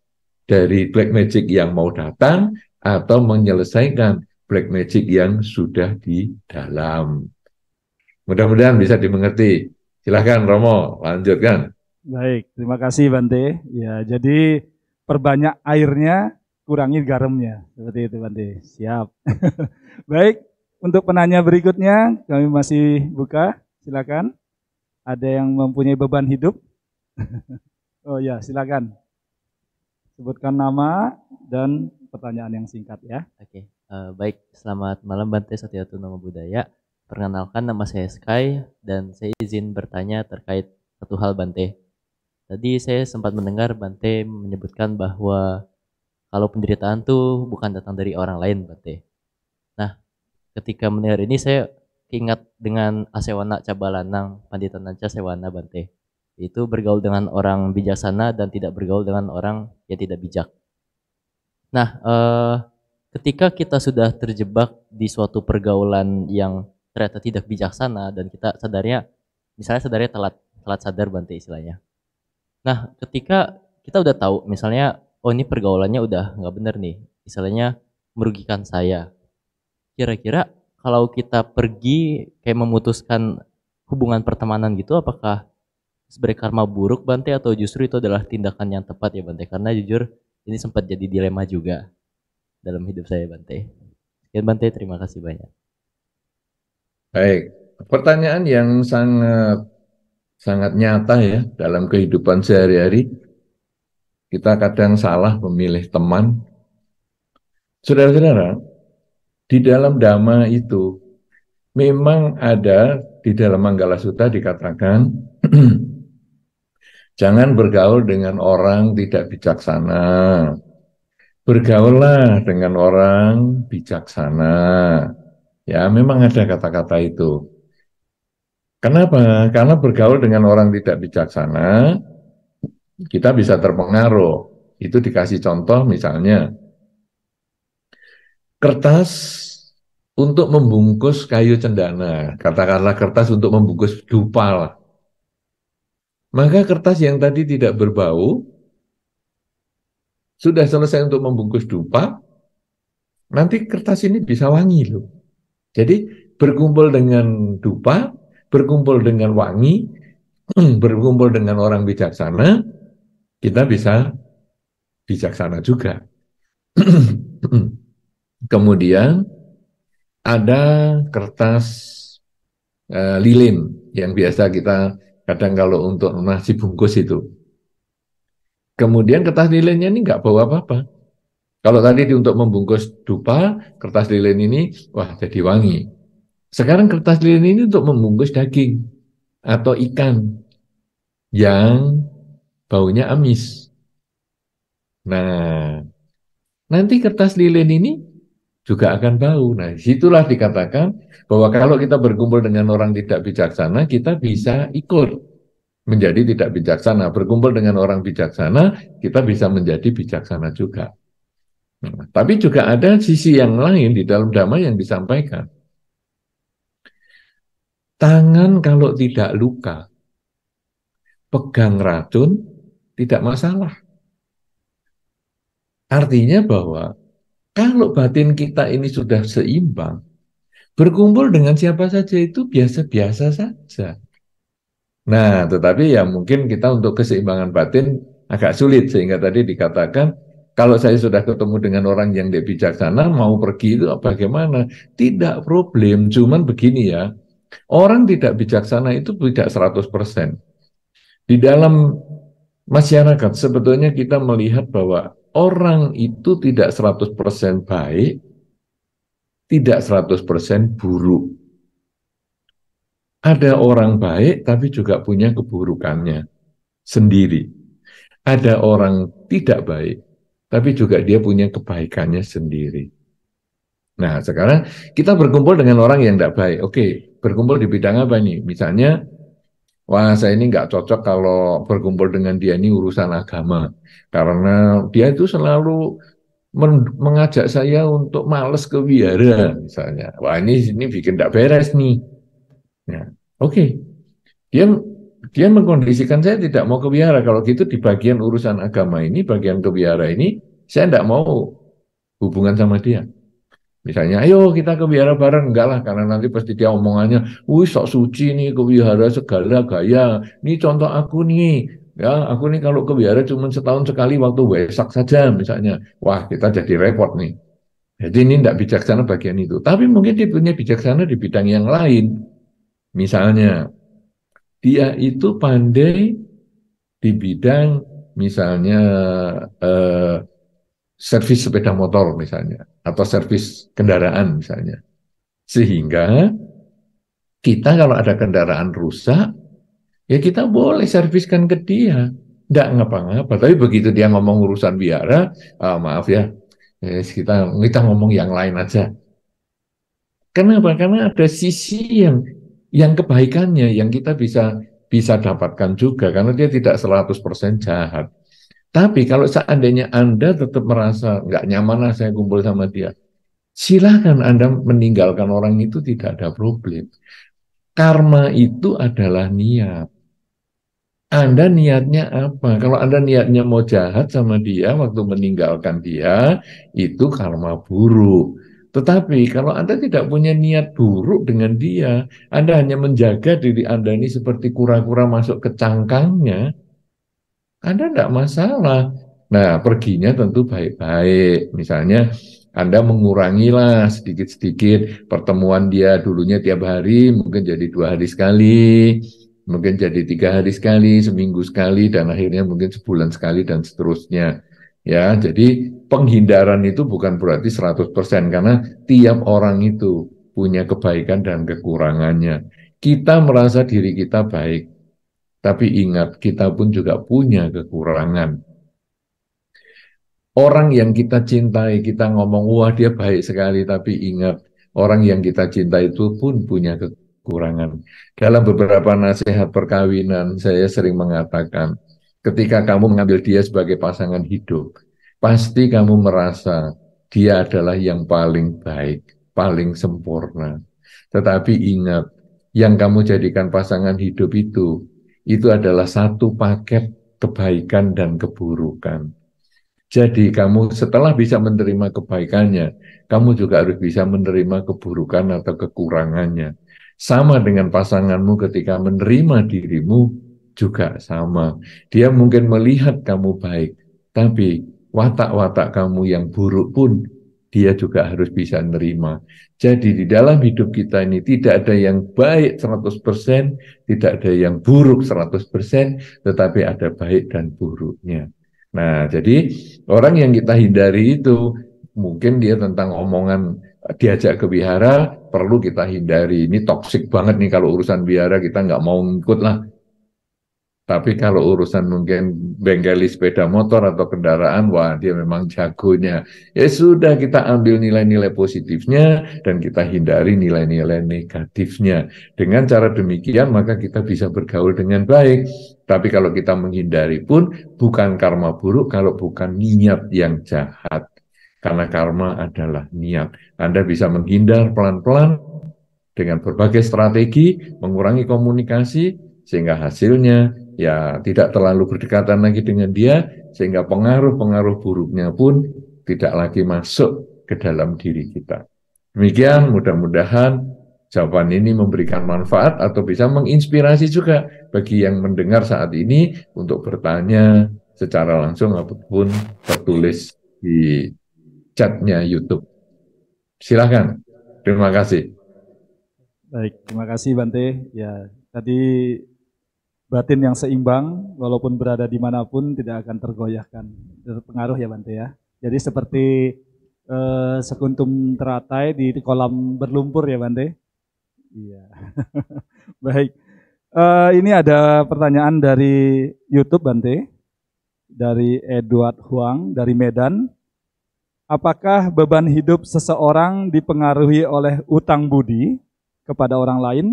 dari black magic yang mau datang atau menyelesaikan black magic yang sudah di dalam. Mudah-mudahan bisa dimengerti. Silahkan Romo, lanjutkan. Baik, terima kasih Bante. Ya, jadi perbanyak airnya, kurangi garamnya. Seperti itu Bante. Siap. Baik, untuk penanya berikutnya kami masih buka. Silakan. Ada yang mempunyai beban hidup? Oh ya, silakan. Sebutkan nama dan pertanyaan yang singkat ya. Oke, baik. Selamat malam Bante Satyatu Nama Budaya. Perkenalkan, nama saya Sky dan saya izin bertanya terkait satu hal Bante. Tadi saya sempat mendengar Bante menyebutkan bahwa kalau penderitaan tuh bukan datang dari orang lain Bante. Nah, ketika mendengar ini saya ingat dengan Asewana Cabalanang Pandita Nanca Sewana Bante. Itu bergaul dengan orang bijaksana dan tidak bergaul dengan orang yang tidak bijak. Nah, ketika kita sudah terjebak di suatu pergaulan yang ternyata tidak bijaksana dan kita sadarnya, misalnya sadarnya telat sadar Bante istilahnya. Nah, ketika kita udah tahu, misalnya, oh ini pergaulannya udah nggak bener nih, misalnya merugikan saya. Kira-kira kalau kita pergi kayak memutuskan hubungan pertemanan gitu, apakah sebagai karma buruk Bante atau justru itu adalah tindakan yang tepat ya Bante? Karena jujur ini sempat jadi dilema juga dalam hidup saya Bante. Sekian Bante, terima kasih banyak. Baik, pertanyaan yang sangat nyata ya dalam kehidupan sehari-hari. Kita kadang salah memilih teman. Saudara-saudara, di dalam Dhamma itu memang ada di dalam Manggala Sutta dikatakan jangan bergaul dengan orang tidak bijaksana. Bergaullah dengan orang bijaksana. Ya, memang ada kata-kata itu. Kenapa? Karena bergaul dengan orang tidak bijaksana, kita bisa terpengaruh. Itu dikasih contoh misalnya, kertas untuk membungkus kayu cendana, katakanlah kertas untuk membungkus dupa lah. Maka kertas yang tadi tidak berbau, sudah selesai untuk membungkus dupa, nanti kertas ini bisa wangi loh. Jadi berkumpul dengan dupa, berkumpul dengan wangi, berkumpul dengan orang bijaksana, kita bisa bijaksana juga. Kemudian ada kertas lilin yang biasa kita kadang kalau untuk nasi bungkus itu. Kemudian kertas lilinnya ini nggak bau apa-apa. Kalau tadi untuk membungkus dupa, kertas lilin ini, wah jadi wangi. Sekarang kertas lilin ini untuk membungkus daging atau ikan yang baunya amis. Nah, nanti kertas lilin ini juga akan bau. Nah, disitulah dikatakan bahwa kalau kita berkumpul dengan orang tidak bijaksana, kita bisa ikut menjadi tidak bijaksana. Berkumpul dengan orang bijaksana, kita bisa menjadi bijaksana juga. Nah, tapi juga ada sisi yang lain di dalam Dhamma yang disampaikan. Tangan kalau tidak luka, pegang racun, tidak masalah. Artinya bahwa kalau batin kita ini sudah seimbang, berkumpul dengan siapa saja itu biasa-biasa saja. Nah, tetapi ya mungkin kita untuk keseimbangan batin agak sulit, sehingga tadi dikatakan, kalau saya sudah ketemu dengan orang yang tidak bijaksana, mau pergi itu bagaimana? Tidak problem, cuman begini ya, orang tidak bijaksana itu tidak 100%. Di dalam masyarakat sebetulnya kita melihat bahwa orang itu tidak 100% baik, tidak 100% buruk. Ada orang baik tapi juga punya keburukannya sendiri. Ada orang tidak baik tapi juga dia punya kebaikannya sendiri. Nah, sekarang kita berkumpul dengan orang yang tidak baik. Oke, berkumpul di bidang apa nih? Misalnya, wah saya ini nggak cocok kalau berkumpul dengan dia, ini urusan agama. Karena dia itu selalu mengajak saya untuk males ke wihara, misalnya. Wah ini bikin tidak beres nih. Nah, oke. Dia dia mengkondisikan saya tidak mau ke wihara. Kalau gitu di bagian urusan agama ini, bagian ke wihara ini, saya tidak mau hubungan sama dia. Misalnya, ayo kita ke wihara bareng. Enggak lah, karena nanti pasti dia omongannya, wih sok suci nih ke wihara segala gaya. Ini contoh aku nih. Ya, aku nih kalau ke wihara cuma setahun sekali waktu Wesak saja misalnya. Wah, kita jadi repot nih. Jadi ini tidak bijaksana bagian itu. Tapi mungkin dia punya bijaksana di bidang yang lain. Misalnya, dia itu pandai di bidang misalnya eh, servis sepeda motor misalnya, atau servis kendaraan misalnya. Sehingga kita kalau ada kendaraan rusak, ya kita boleh serviskan ke dia. Nggak ngapa-ngapa. Tapi begitu dia ngomong urusan biara, maaf ya, kita ngomong yang lain aja. Kenapa? Karena ada sisi yang kebaikannya yang kita bisa bisa dapatkan juga karena dia tidak 100% jahat. Tapi kalau seandainya Anda tetap merasa nggak nyaman lah saya kumpul sama dia, silakan Anda meninggalkan orang itu tidak ada problem. Karma itu adalah niat. Anda niatnya apa? Kalau Anda niatnya mau jahat sama dia waktu meninggalkan dia, itu karma buruk. Tetapi kalau Anda tidak punya niat buruk dengan dia, Anda hanya menjaga diri Anda ini seperti kura-kura masuk ke cangkangnya, Anda tidak masalah. Nah, perginya tentu baik-baik. Misalnya, Anda mengurangilah sedikit-sedikit pertemuan dia dulunya tiap hari, mungkin jadi 2 hari sekali, mungkin jadi 3 hari sekali, seminggu sekali, dan akhirnya mungkin sebulan sekali, dan seterusnya. Ya, jadi penghindaran itu bukan berarti 100%, karena tiap orang itu punya kebaikan dan kekurangannya. Kita merasa diri kita baik, tapi ingat, kita pun juga punya kekurangan. Orang yang kita cintai, kita ngomong, wah dia baik sekali, tapi ingat, orang yang kita cintai itu pun punya kekurangan. Dalam beberapa nasihat perkawinan, saya sering mengatakan, ketika kamu mengambil dia sebagai pasangan hidup, pasti kamu merasa dia adalah yang paling baik, paling sempurna. Tetapi ingat, yang kamu jadikan pasangan hidup itu adalah satu paket kebaikan dan keburukan. Jadi kamu setelah bisa menerima kebaikannya, kamu juga harus bisa menerima keburukan atau kekurangannya. Sama dengan pasanganmu ketika menerima dirimu juga sama. Dia mungkin melihat kamu baik, tapi watak-watak kamu yang buruk pun dia juga harus bisa menerima. Jadi di dalam hidup kita ini tidak ada yang baik 100%, tidak ada yang buruk 100%, tetapi ada baik dan buruknya. Nah, jadi orang yang kita hindari itu mungkin dia tentang omongan diajak ke wihara perlu kita hindari. Ini toksik banget nih kalau urusan wihara kita nggak mau ngikut lah. Tapi kalau urusan mungkin bengkeli sepeda motor atau kendaraan, wah dia memang jagonya. Ya sudah kita ambil nilai-nilai positifnya dan kita hindari nilai-nilai negatifnya. Dengan cara demikian maka kita bisa bergaul dengan baik. Tapi kalau kita menghindari pun bukan karma buruk kalau bukan niat yang jahat. Karena karma adalah niat. Anda bisa menghindar pelan-pelan dengan berbagai strategi, mengurangi komunikasi, sehingga hasilnya ya tidak terlalu berdekatan lagi dengan dia, sehingga pengaruh-pengaruh buruknya pun tidak lagi masuk ke dalam diri kita. Demikian, mudah-mudahan jawaban ini memberikan manfaat atau bisa menginspirasi juga bagi yang mendengar saat ini untuk bertanya secara langsung ataupun tertulis di chatnya YouTube. Silakan. Terima kasih. Baik, terima kasih Bante. Ya, tadi batin yang seimbang, walaupun berada dimanapun tidak akan tergoyahkan, terpengaruh ya Bante ya. Jadi seperti sekuntum teratai di kolam berlumpur ya Bante. Iya. Baik. Ini ada pertanyaan dari YouTube Bante, dari Edward Huang dari Medan. apakah beban hidup seseorang dipengaruhi oleh utang budi kepada orang lain?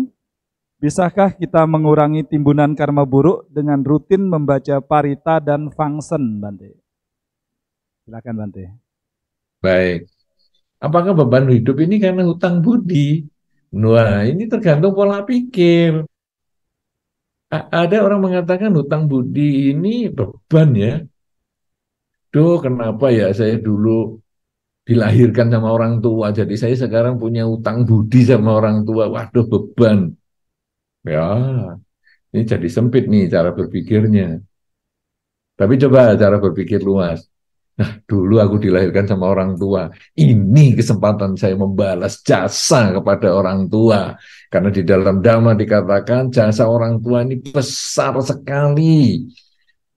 Bisakah kita mengurangi timbunan karma buruk dengan rutin membaca parita dan fangsen, Bante? Silakan, Bante. Baik. Apakah beban hidup ini karena hutang budi? Wah, ini tergantung pola pikir. Ada orang mengatakan hutang budi ini beban ya. Duh, kenapa ya saya dulu dilahirkan sama orang tua, jadi saya sekarang punya hutang budi sama orang tua. Waduh, beban. Ya, ini jadi sempit nih cara berpikirnya. Tapi coba cara berpikir luas. Nah, dulu aku dilahirkan sama orang tua. Ini kesempatan saya membalas jasa kepada orang tua. Karena di dalam Dhamma dikatakan jasa orang tua ini besar sekali.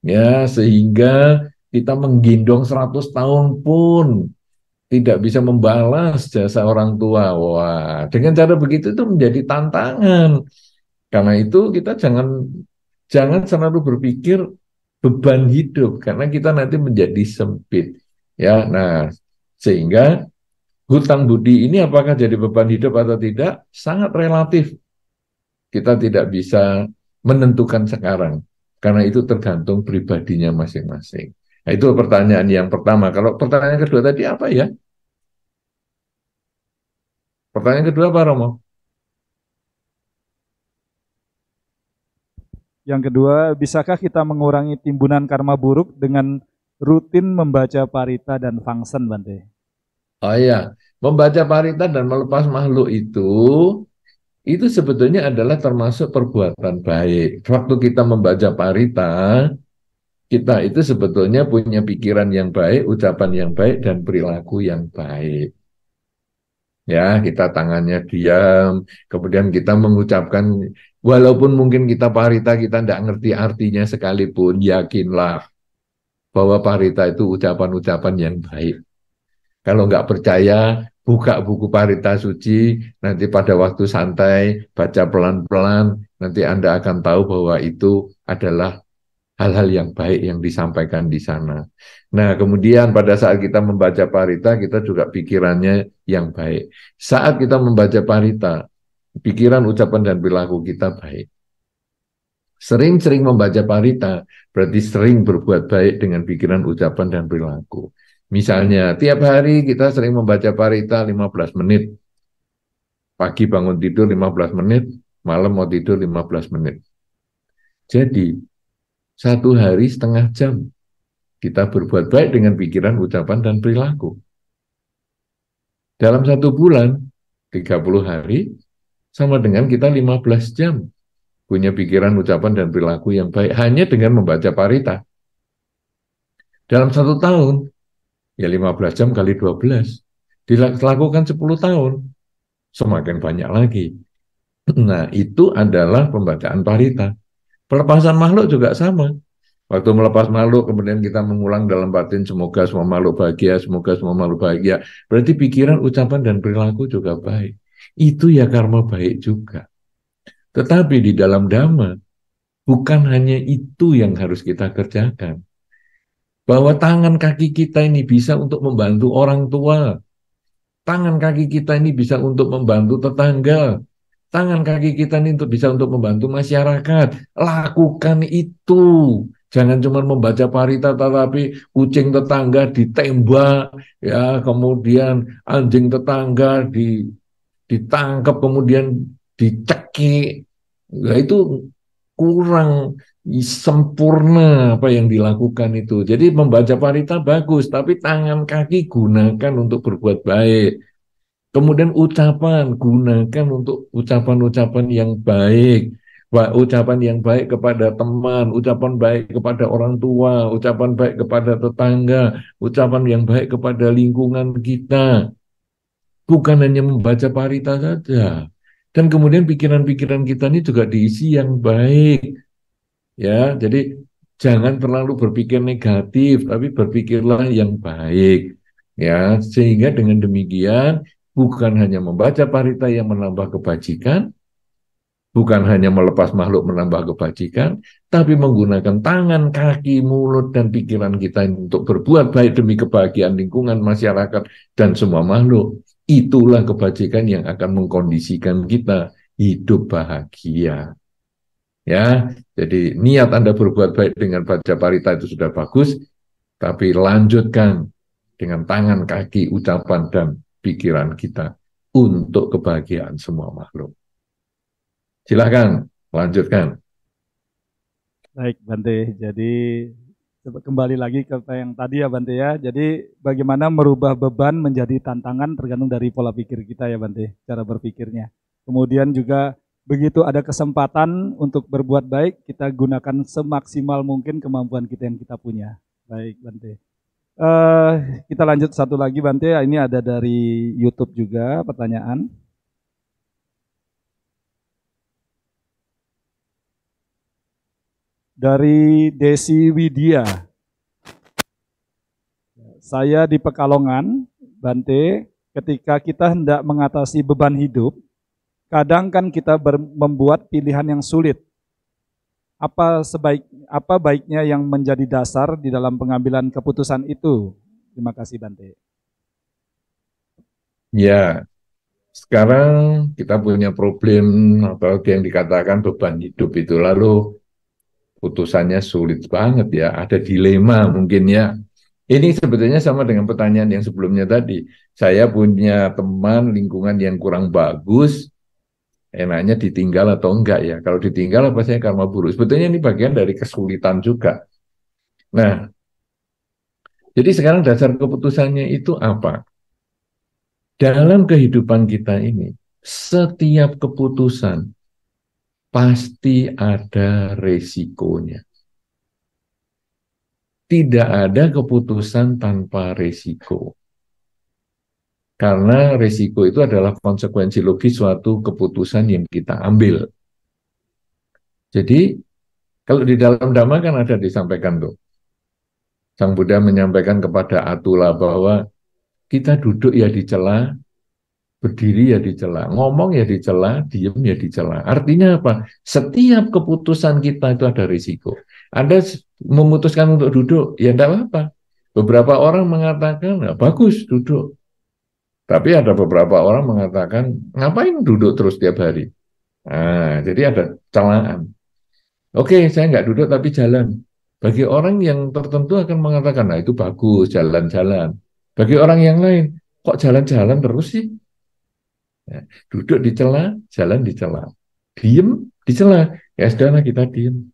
Ya, sehingga kita menggendong 100 tahun pun tidak bisa membalas jasa orang tua. Wah, dengan cara begitu itu menjadi tantangan. Karena itu kita jangan selalu berpikir beban hidup karena kita nanti menjadi sempit. Ya, nah sehingga hutang budi ini apakah jadi beban hidup atau tidak sangat relatif. Kita tidak bisa menentukan sekarang karena itu tergantung pribadinya masing-masing. Nah, itu pertanyaan yang pertama. Kalau pertanyaan kedua tadi apa ya? Pertanyaan kedua apa, Romo? Yang kedua, bisakah kita mengurangi timbunan karma buruk dengan rutin membaca parita dan fangsen, Bante? Oh iya, membaca parita dan melepas makhluk itu sebetulnya adalah termasuk perbuatan baik. Waktu kita membaca parita, kita itu sebetulnya punya pikiran yang baik, ucapan yang baik, dan perilaku yang baik. Ya, kita tangannya diam, kemudian kita mengucapkan, walaupun mungkin kita parita, kita tidak ngerti artinya sekalipun, yakinlah bahwa parita itu ucapan-ucapan yang baik. Kalau nggak percaya, buka buku parita suci, nanti pada waktu santai, baca pelan-pelan, nanti Anda akan tahu bahwa itu adalah hal-hal yang baik yang disampaikan di sana. Nah, kemudian pada saat kita membaca parita, kita juga pikirannya yang baik. Saat kita membaca parita, pikiran, ucapan, dan perilaku kita baik. Sering-sering membaca parita, berarti sering berbuat baik dengan pikiran, ucapan, dan perilaku. Misalnya, tiap hari kita sering membaca parita 15 menit. Pagi bangun tidur 15 menit, malam mau tidur 15 menit. Jadi, 1 hari setengah jam kita berbuat baik dengan pikiran, ucapan, dan perilaku. Dalam 1 bulan, 30 hari, sama dengan kita 15 jam punya pikiran, ucapan, dan perilaku yang baik hanya dengan membaca parita. Dalam 1 tahun, ya 15 jam kali 12, dilakukan 10 tahun, semakin banyak lagi. Nah, itu adalah pembacaan parita. Pelepasan makhluk juga sama. Waktu melepas makhluk, kemudian kita mengulang dalam batin, semoga semua makhluk bahagia, semoga semua makhluk bahagia. Berarti pikiran, ucapan, dan perilaku juga baik. Itu ya karma baik juga. Tetapi di dalam Dhamma, bukan hanya itu yang harus kita kerjakan. Bahwa tangan kaki kita ini bisa untuk membantu orang tua. Tangan kaki kita ini bisa untuk membantu tetangga. Tangan kaki kita ini bisa untuk membantu masyarakat. Lakukan itu. Jangan cuma membaca parita tetapi kucing tetangga ditembak, ya, kemudian anjing tetangga ditangkap, kemudian dicekik. Nah, itu kurang sempurna apa yang dilakukan itu. Jadi membaca parita bagus, tapi tangan kaki gunakan untuk berbuat baik. Kemudian ucapan, gunakan untuk ucapan-ucapan yang baik. Ucapan yang baik kepada teman, ucapan baik kepada orang tua, ucapan baik kepada tetangga, ucapan yang baik kepada lingkungan kita. Bukan hanya membaca parita saja. Dan kemudian pikiran-pikiran kita ini juga diisi yang baik. Ya, jadi jangan terlalu berpikir negatif, tapi berpikirlah yang baik. Ya, sehingga dengan demikian bukan hanya membaca parita yang menambah kebajikan, Bukan hanya melepas makhluk menambah kebajikan, tapi menggunakan tangan, kaki, mulut, dan pikiran kita untuk berbuat baik demi kebahagiaan lingkungan, masyarakat, dan semua makhluk. Itulah kebajikan yang akan mengkondisikan kita hidup bahagia. Ya, jadi niat Anda berbuat baik dengan baca parita itu sudah bagus, tapi lanjutkan dengan tangan, kaki, ucapan, dan pikiran kita untuk kebahagiaan semua makhluk. Silahkan, lanjutkan. Baik, Bante. Jadi kembali lagi ke yang tadi ya, Bante ya. Jadi bagaimana merubah beban menjadi tantangan tergantung dari pola pikir kita ya, Bante, cara berpikirnya. Kemudian juga begitu ada kesempatan untuk berbuat baik, kita gunakan semaksimal mungkin kemampuan kita yang kita punya. Baik, Bante. Kita lanjut satu lagi, Bante. Ini ada dari YouTube juga pertanyaan. Dari Desi Widya. Saya di Pekalongan, Bante, ketika kita hendak mengatasi beban hidup, kadang kan kita membuat pilihan yang sulit. Apa baiknya yang menjadi dasar di dalam pengambilan keputusan itu? Terima kasih, Bante. Ya, sekarang kita punya problem atau yang dikatakan beban hidup itu, lalu putusannya sulit banget ya, ada dilema mungkin ya. Ini sebetulnya sama dengan pertanyaan yang sebelumnya tadi. Saya punya teman lingkungan yang kurang bagus, enaknya ditinggal atau enggak ya. Kalau ditinggal apa saya karma buruk. Sebetulnya ini bagian dari kesulitan juga. Nah, jadi sekarang dasar keputusannya itu apa? Dalam kehidupan kita ini, setiap keputusan pasti ada resikonya. Tidak ada keputusan tanpa resiko. Karena resiko itu adalah konsekuensi logis suatu keputusan yang kita ambil. Jadi, kalau di dalam Dhamma kan ada disampaikan tuh. Sang Buddha menyampaikan kepada Atula bahwa kita duduk ya dicela, berdiri ya dicela, ngomong ya dicela, diem ya dicela. Artinya apa? Setiap keputusan kita itu ada risiko. Anda memutuskan untuk duduk, ya tidak apa-apa. Beberapa orang mengatakan, nah, bagus duduk. Tapi ada beberapa orang mengatakan, ngapain duduk terus tiap hari? Nah, jadi ada celaan. Oke, saya nggak duduk tapi jalan. Bagi orang yang tertentu akan mengatakan, nah itu bagus, jalan-jalan. Bagi orang yang lain, kok jalan-jalan terus sih? Ya, duduk di celah, jalan di celah. Diem di celah, ya sudahlah kita diem.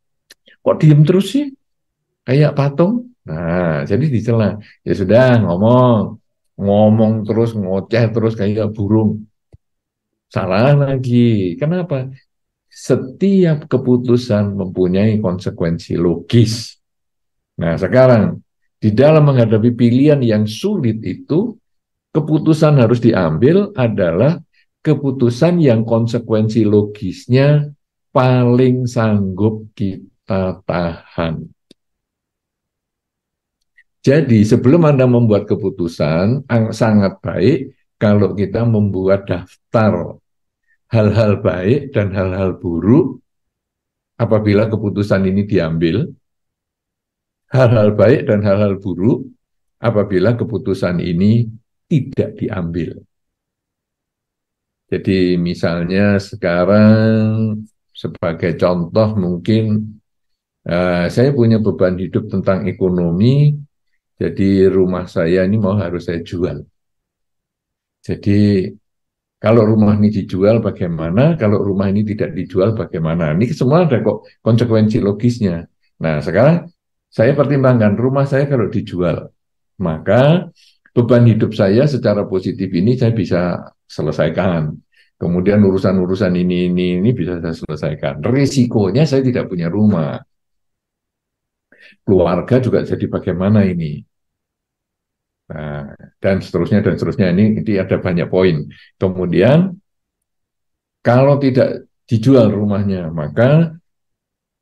Kok diem terus sih? Kayak patung? Nah, jadi di celah. Ya sudah, ngomong terus, ngoceh terus kayak burung. Salah lagi. Kenapa? Setiap keputusan mempunyai konsekuensi logis. Nah, sekarang di dalam menghadapi pilihan yang sulit itu, keputusan harus diambil adalah keputusan yang konsekuensi logisnya paling sanggup kita tahan. Jadi sebelum Anda membuat keputusan, sangat baik kalau kita membuat daftar hal-hal baik dan hal-hal buruk apabila keputusan ini diambil, hal-hal baik dan hal-hal buruk apabila keputusan ini tidak diambil. Jadi misalnya sekarang sebagai contoh mungkin saya punya beban hidup tentang ekonomi, jadi rumah saya ini harus saya jual. Jadi kalau rumah ini dijual bagaimana, kalau rumah ini tidak dijual bagaimana. Ini semua ada kok konsekuensi logisnya. Nah sekarang saya pertimbangkan rumah saya kalau dijual, maka beban hidup saya secara positif ini saya bisa selesaikan. Kemudian urusan-urusan ini bisa saya selesaikan. Risikonya saya tidak punya rumah. Keluarga juga jadi bagaimana ini. Nah, dan seterusnya ini ada banyak poin. Kemudian kalau tidak dijual rumahnya, maka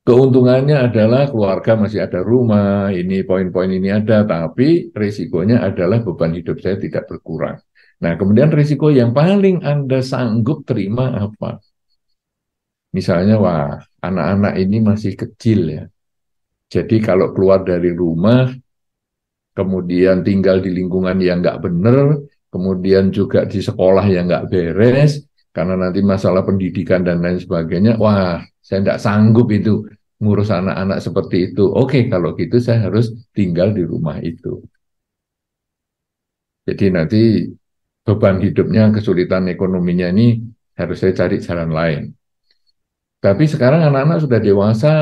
keuntungannya adalah keluarga masih ada rumah, ini poin-poin ini ada, tapi risikonya adalah beban hidup saya tidak berkurang. Nah, kemudian risiko yang paling Anda sanggup terima apa? Misalnya, wah, anak-anak ini masih kecil ya. Jadi kalau keluar dari rumah, kemudian tinggal di lingkungan yang nggak benar, kemudian juga di sekolah yang nggak beres, karena nanti masalah pendidikan dan lain sebagainya, wah, saya nggak sanggup itu ngurus anak-anak seperti itu. Oke, kalau gitu saya harus tinggal di rumah itu. Jadi nanti beban hidupnya, kesulitan ekonominya ini harus saya cari jalan lain. Tapi sekarang anak-anak sudah dewasa,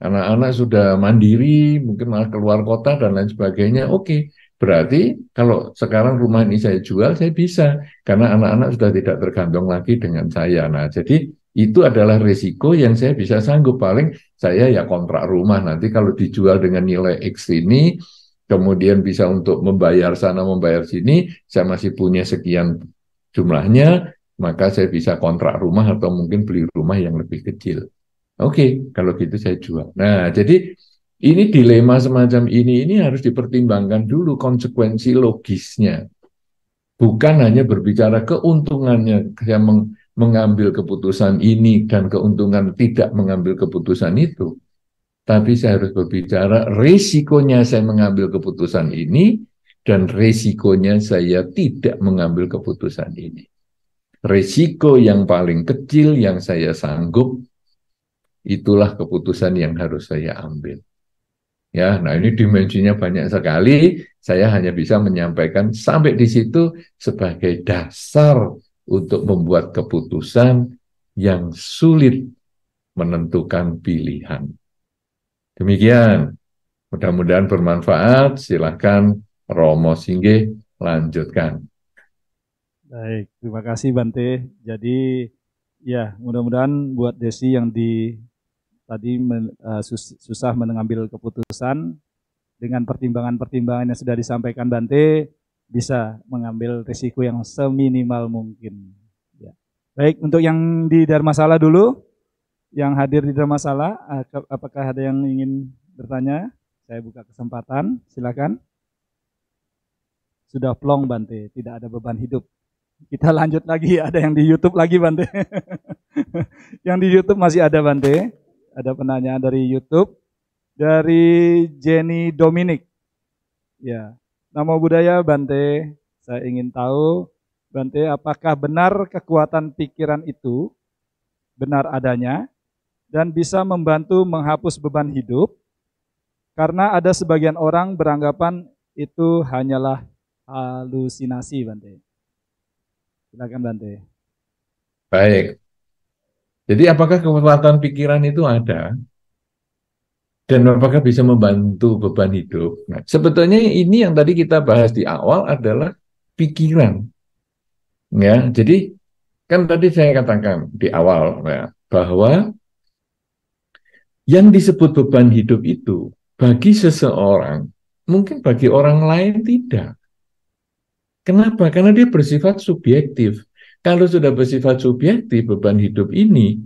anak-anak sudah mandiri, mungkin malah keluar kota dan lain sebagainya. Oke, berarti kalau sekarang rumah ini saya jual, saya bisa. Karena anak-anak sudah tidak tergantung lagi dengan saya. Nah, jadi itu adalah risiko yang saya bisa sanggup. Paling saya ya kontrak rumah. Nanti kalau dijual dengan nilai X ini, kemudian bisa untuk membayar sana, membayar sini, saya masih punya sekian jumlahnya, maka saya bisa kontrak rumah atau mungkin beli rumah yang lebih kecil. Oke, kalau gitu saya jual. Nah, jadi ini dilema semacam ini harus dipertimbangkan dulu konsekuensi logisnya. Bukan hanya berbicara keuntungannya, saya mengambil keputusan ini dan keuntungan tidak mengambil keputusan itu. Tapi saya harus berbicara risikonya saya mengambil keputusan ini dan risikonya saya tidak mengambil keputusan ini. Risiko yang paling kecil yang saya sanggup, itulah keputusan yang harus saya ambil. Ya, nah ini dimensinya banyak sekali. Saya hanya bisa menyampaikan sampai di situ sebagai dasar untuk membuat keputusan yang sulit menentukan pilihan. Demikian, mudah-mudahan bermanfaat. Silakan Romo Singgih lanjutkan. Baik, terima kasih Bante. Jadi ya mudah-mudahan buat Desi yang tadi susah mengambil keputusan, dengan pertimbangan-pertimbangan yang sudah disampaikan Bante bisa mengambil risiko yang seminimal mungkin. Ya. Baik, untuk yang di Dharmasala dulu, yang hadir di Dharmasala, apakah ada yang ingin bertanya? Saya buka kesempatan, silakan. Sudah plong Bante, tidak ada beban hidup. Kita lanjut lagi, ada yang di YouTube lagi Bante. Yang di YouTube masih ada Bante. Ada penanyaan dari YouTube. Dari Jenny Dominic. Ya, Namo Buddhaya Bante. Saya ingin tahu Bante, apakah benar kekuatan pikiran itu benar adanya dan bisa membantu menghapus beban hidup? Karena ada sebagian orang beranggapan itu hanyalah halusinasi Bante. Silakan Bante. Baik. Jadi apakah kekuatan pikiran itu ada? Dan apakah bisa membantu beban hidup? Nah, sebetulnya ini yang tadi kita bahas di awal adalah pikiran. Ya, jadi kan tadi saya katakan di awal ya, bahwa yang disebut beban hidup itu bagi seseorang, mungkin bagi orang lain tidak. Kenapa? Karena dia bersifat subjektif. Kalau sudah bersifat subjektif, beban hidup ini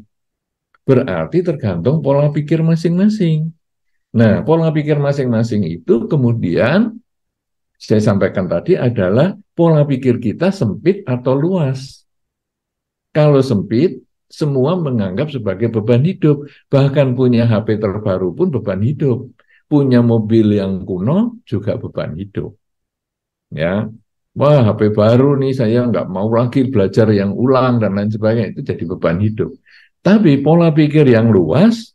berarti tergantung pola pikir masing-masing. Nah, pola pikir masing-masing itu kemudian saya sampaikan tadi adalah pola pikir kita sempit atau luas. Kalau sempit, semua menganggap sebagai beban hidup. Bahkan punya HP terbaru pun beban hidup. Punya mobil yang kuno juga beban hidup. Ya, wah, HP baru nih, saya nggak mau lagi belajar yang ulang dan lain sebagainya, itu jadi beban hidup. Tapi pola pikir yang luas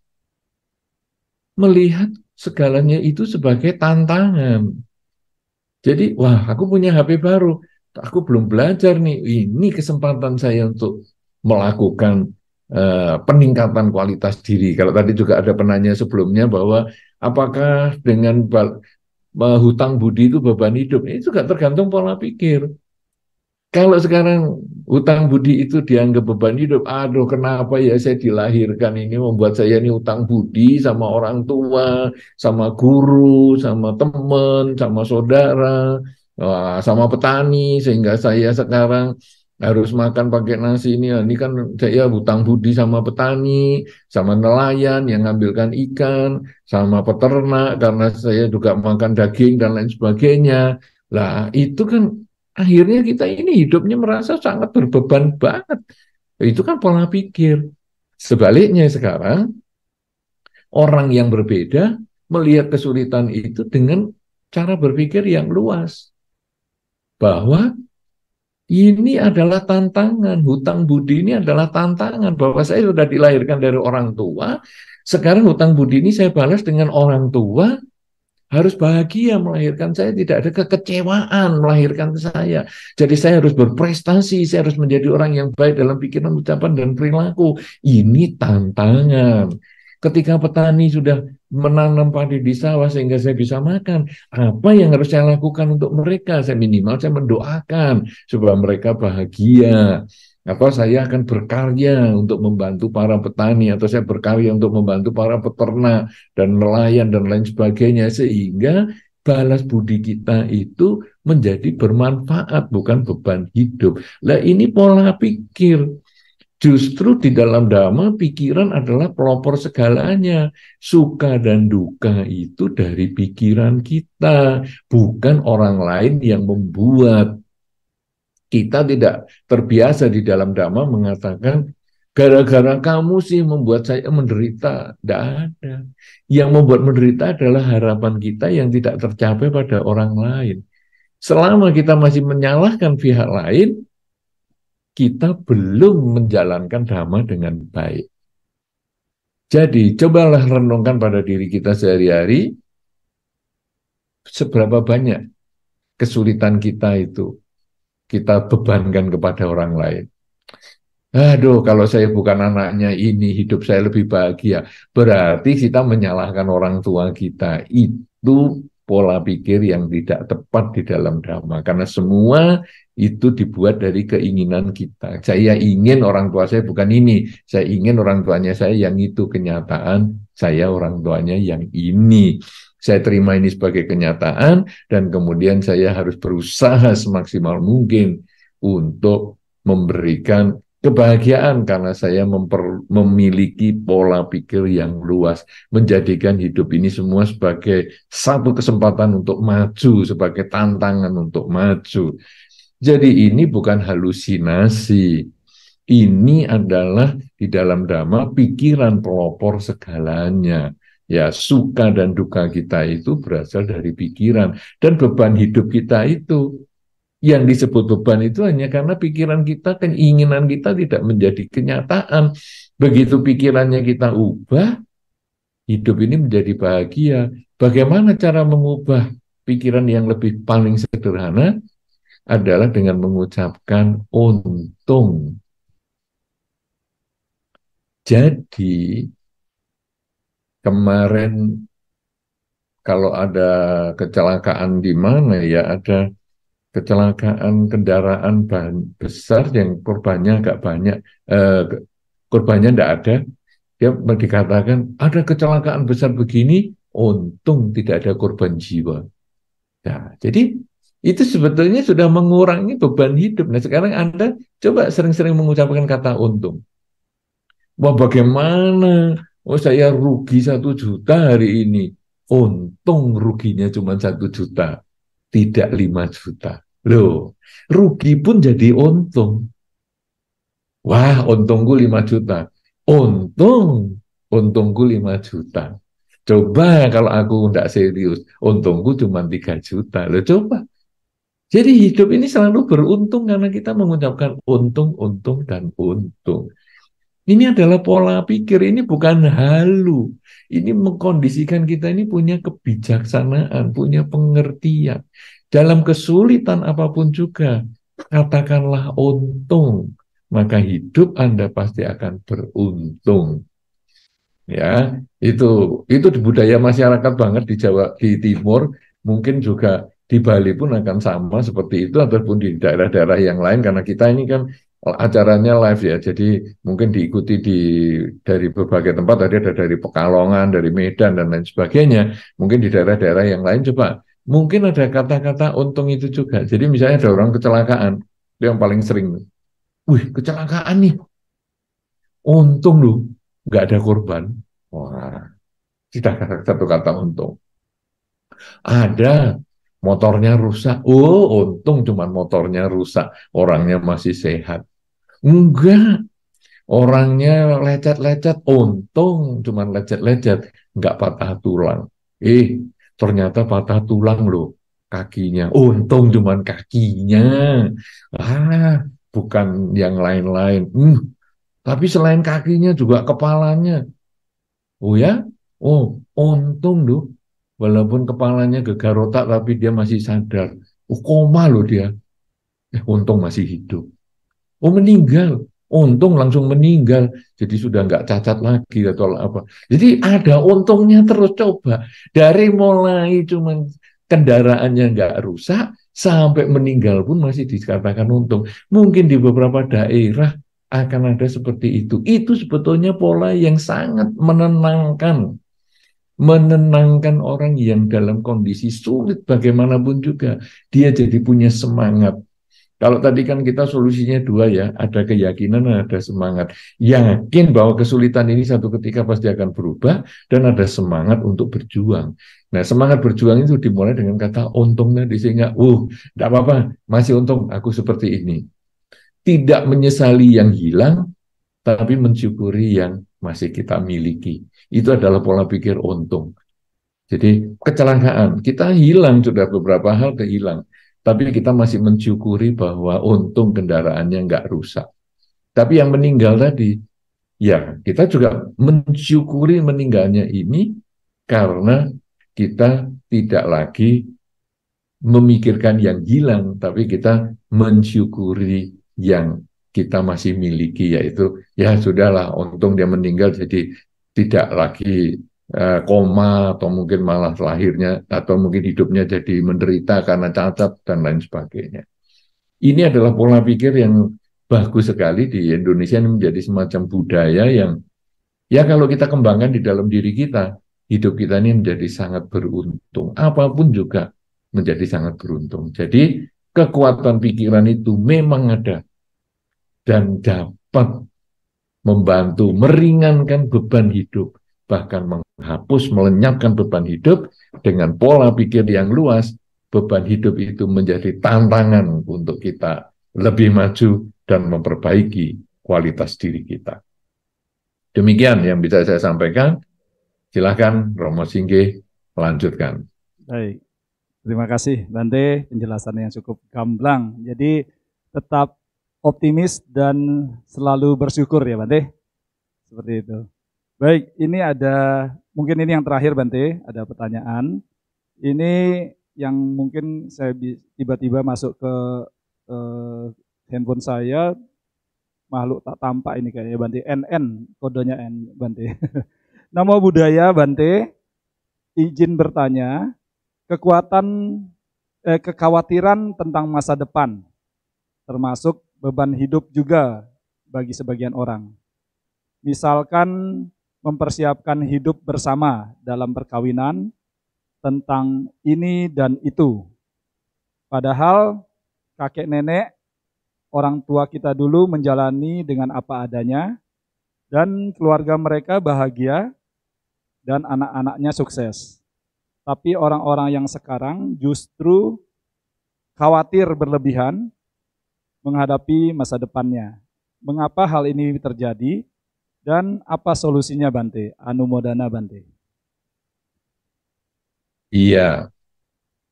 melihat segalanya itu sebagai tantangan. Jadi, wah, aku punya HP baru, aku belum belajar nih, ini kesempatan saya untuk melakukan peningkatan kualitas diri. Kalau tadi juga ada penanya sebelumnya bahwa apakah dengan hutang budi itu beban hidup, ini juga tergantung pola pikir. Kalau sekarang hutang budi itu dianggap beban hidup, aduh kenapa ya saya dilahirkan ini membuat saya ini hutang budi sama orang tua, sama guru, sama teman, sama saudara, sama petani, sehingga saya sekarang harus makan pakai nasi ini. Ini kan saya hutang budi sama petani, sama nelayan yang ngambilkan ikan, sama peternak karena saya juga makan daging dan lain sebagainya. Lah itu kan akhirnya kita ini hidupnya merasa sangat berbeban banget. Itu kan pola pikir. Sebaliknya sekarang, orang yang berbeda melihat kesulitan itu dengan cara berpikir yang luas. Bahwa ini adalah tantangan, hutang budi ini adalah tantangan. Bahwa saya sudah dilahirkan dari orang tua, sekarang hutang budi ini saya balas dengan orang tua, harus bahagia melahirkan saya, tidak ada kekecewaan melahirkan saya. Jadi saya harus berprestasi, saya harus menjadi orang yang baik dalam pikiran, ucapan, dan perilaku. Ini tantangan. Ketika petani sudah menanam padi di sawah sehingga saya bisa makan, apa yang harus saya lakukan untuk mereka? Saya minimal saya mendoakan supaya mereka bahagia. Atau saya akan berkarya untuk membantu para petani, atau saya berkarya untuk membantu para peternak dan nelayan dan lain sebagainya, sehingga balas budi kita itu menjadi bermanfaat, bukan beban hidup. Lah ini pola pikir. Justru di dalam Dhamma, pikiran adalah pelopor segalanya. Suka dan duka itu dari pikiran kita, bukan orang lain yang membuat. Kita tidak terbiasa di dalam Dhamma mengatakan, gara-gara kamu sih membuat saya menderita. Tidak ada. Yang membuat menderita adalah harapan kita yang tidak tercapai pada orang lain. Selama kita masih menyalahkan pihak lain, kita belum menjalankan Dhamma dengan baik. Jadi, cobalah renungkan pada diri kita sehari-hari, seberapa banyak kesulitan kita itu kita bebankan kepada orang lain. Aduh, kalau saya bukan anaknya ini, hidup saya lebih bahagia. Berarti kita menyalahkan orang tua kita. Itu pola pikir yang tidak tepat di dalam Dhamma. Karena semua itu dibuat dari keinginan kita. Saya ingin orang tua saya bukan ini. Saya ingin orang tuanya saya yang itu. Kenyataan saya orang tuanya yang ini. Saya terima ini sebagai kenyataan, dan kemudian saya harus berusaha semaksimal mungkin untuk memberikan kebahagiaan karena saya memiliki pola pikir yang luas, menjadikan hidup ini semua sebagai satu kesempatan untuk maju, sebagai tantangan untuk maju. Jadi ini bukan halusinasi, ini adalah di dalam Dhamma pikiran pelopor segalanya. Ya, suka dan duka kita itu berasal dari pikiran, dan beban hidup kita itu, yang disebut beban itu hanya karena pikiran kita, keinginan kita tidak menjadi kenyataan. Begitu pikirannya kita ubah, hidup ini menjadi bahagia. Bagaimana cara mengubah pikiran yang lebih paling sederhana? Adalah dengan mengucapkan untung. Jadi, kemarin kalau ada kecelakaan di mana ya, ada kecelakaan kendaraan besar yang korbannya agak banyak, korbannya tidak ada, dia dikatakan ada kecelakaan besar begini, untung tidak ada korban jiwa. Nah, jadi itu sebetulnya sudah mengurangi beban hidup. Nah, sekarang Anda coba sering-sering mengucapkan kata untung. Wah, bagaimana? Oh, saya rugi 1 juta hari ini. Untung ruginya cuma 1 juta, tidak 5 juta. Loh, rugi pun jadi untung. Wah, untungku 5 juta. Untungku 5 juta. Coba kalau aku tidak serius, untungku cuma 3 juta. Loh, coba. Jadi hidup ini selalu beruntung karena kita mengucapkan untung, untung, dan untung. Ini adalah pola pikir, ini bukan halu. Ini mengkondisikan kita ini punya kebijaksanaan, punya pengertian. Dalam kesulitan apapun juga, katakanlah untung, maka hidup Anda pasti akan beruntung. Ya, itu di budaya masyarakat banget di Jawa, di Timur, mungkin juga di Bali pun akan sama seperti itu, ataupun di daerah-daerah yang lain, karena kita ini kan acaranya live ya, jadi mungkin diikuti dari berbagai tempat, ada dari Pekalongan, dari Medan, dan lain sebagainya. Mungkin di daerah-daerah yang lain coba, mungkin ada kata-kata untung itu juga. Jadi misalnya ada orang kecelakaan, itu yang paling sering. Wih, kecelakaan nih, untung loh, nggak ada korban. Wah, kita satu kata untung. Ada, motornya rusak. Oh, untung cuma motornya rusak, orangnya masih sehat. Enggak, Orangnya lecet-lecet, untung cuman lecet-lecet, nggak patah tulang. Ternyata patah tulang loh kakinya. Untung cuman kakinya. Bukan yang lain-lain. Tapi selain kakinya juga kepalanya. Oh ya? Oh, untung loh. Walaupun kepalanya gegar otak, tapi dia masih sadar. Oh, koma loh dia. Untung masih hidup. Oh, meninggal. Untung langsung meninggal. Jadi sudah nggak cacat lagi atau apa. Jadi ada untungnya terus coba. Dari mulai cuman kendaraannya nggak rusak, sampai meninggal pun masih dikatakan untung. Mungkin di beberapa daerah akan ada seperti itu. Itu sebetulnya pola yang sangat menenangkan. Menenangkan orang yang dalam kondisi sulit bagaimanapun juga. Dia jadi punya semangat. Kalau tadi kan kita solusinya dua ya, ada keyakinan dan ada semangat. Yakin bahwa kesulitan ini satu ketika pasti akan berubah dan ada semangat untuk berjuang. Nah, semangat berjuang itu dimulai dengan kata untung tadi sehingga, tidak apa-apa, masih untung aku seperti ini. Tidak menyesali yang hilang, tapi mensyukuri yang masih kita miliki. Itu adalah pola pikir untung. Jadi kecelakaan, kita hilang sudah beberapa hal kehilang. Tapi kita masih mensyukuri bahwa untung kendaraannya nggak rusak. Tapi yang meninggal tadi, ya kita juga mensyukuri meninggalnya ini karena kita tidak lagi memikirkan yang hilang, tapi kita mensyukuri yang kita masih miliki, yaitu ya sudahlah, untung dia meninggal jadi tidak lagi koma atau mungkin malah lahirnya atau mungkin hidupnya jadi menderita karena cacat dan lain sebagainya. Ini adalah pola pikir yang bagus sekali di Indonesia, ini menjadi semacam budaya yang ya kalau kita kembangkan di dalam diri kita, hidup kita ini menjadi sangat beruntung. Apapun juga menjadi sangat beruntung. Jadi kekuatan pikiran itu memang ada dan dapat membantu meringankan beban hidup, bahkan menghapus, melenyapkan beban hidup dengan pola pikir yang luas. Beban hidup itu menjadi tantangan untuk kita lebih maju dan memperbaiki kualitas diri kita. Demikian yang bisa saya sampaikan. Silakan Romo Singgih melanjutkan. Baik, terima kasih Bante, penjelasan yang cukup gamblang. Jadi tetap optimis dan selalu bersyukur ya Bante. Seperti itu. Baik, ini ada, mungkin ini yang terakhir Bante, ada pertanyaan. Ini yang mungkin saya tiba-tiba masuk ke handphone saya, makhluk tak tampak ini kayaknya Bante, NN, kodenya N Bante. Namo Buddhaya Bante, izin bertanya, kekhawatiran tentang masa depan, termasuk beban hidup juga bagi sebagian orang. Misalkan mempersiapkan hidup bersama dalam perkawinan, tentang ini dan itu. Padahal kakek nenek, orang tua kita dulu menjalani dengan apa adanya, dan keluarga mereka bahagia, dan anak-anaknya sukses. Tapi orang-orang yang sekarang justru khawatir berlebihan menghadapi masa depannya. Mengapa hal ini terjadi dan apa solusinya Bante? Anumodana Bante. Iya,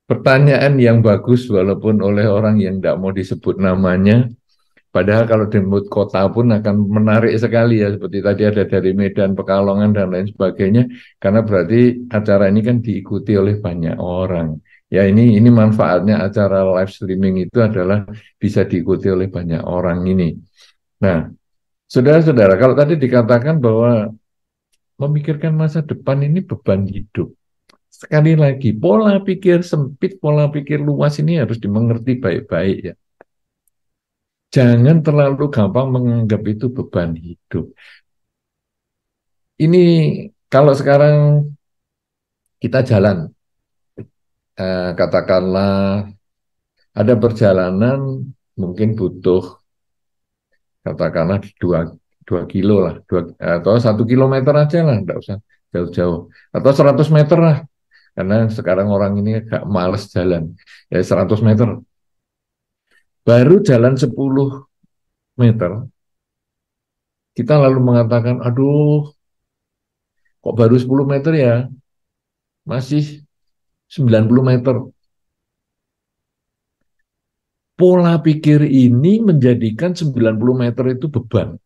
pertanyaan yang bagus walaupun oleh orang yang tidak mau disebut namanya. Padahal kalau disebut kota pun akan menarik sekali ya, seperti tadi ada dari Medan, Pekalongan, dan lain sebagainya, karena berarti acara ini kan diikuti oleh banyak orang. Ya ini manfaatnya acara live streaming itu adalah bisa diikuti oleh banyak orang ini. Nah, saudara-saudara, kalau tadi dikatakan bahwa memikirkan masa depan ini beban hidup. Sekali lagi, pola pikir sempit, pola pikir luas ini harus dimengerti baik-baik ya. Jangan terlalu gampang menganggap itu beban hidup. Ini kalau sekarang kita jalan, katakanlah ada perjalanan mungkin butuh katakanlah 2 kilo lah, atau 1 kilometer aja lah, enggak usah jauh-jauh, atau 100 meter lah, karena sekarang orang ini agak males jalan, ya 100 meter. Baru jalan 10 meter, Kita lalu mengatakan, aduh, kok baru 10 meter ya? Masih 90 meter. Pola pikir ini menjadikan 90 meter itu beban.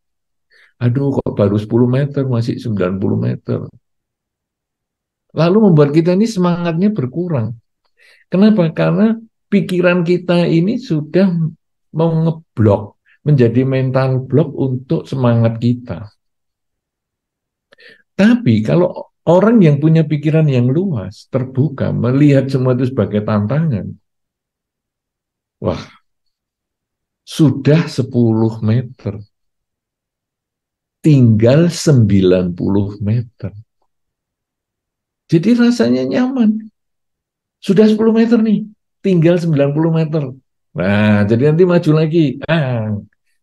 Aduh, kok baru 10 meter, masih 90 meter. Lalu membuat kita ini semangatnya berkurang. Kenapa? Karena pikiran kita ini sudah mau ngeblok, menjadi mental block untuk semangat kita. Tapi kalau orang yang punya pikiran yang luas, terbuka, melihat semua itu sebagai tantangan, wah, sudah 10 meter, tinggal 90 meter. Jadi rasanya nyaman. Sudah 10 meter nih, tinggal 90 meter. Nah, jadi nanti maju lagi.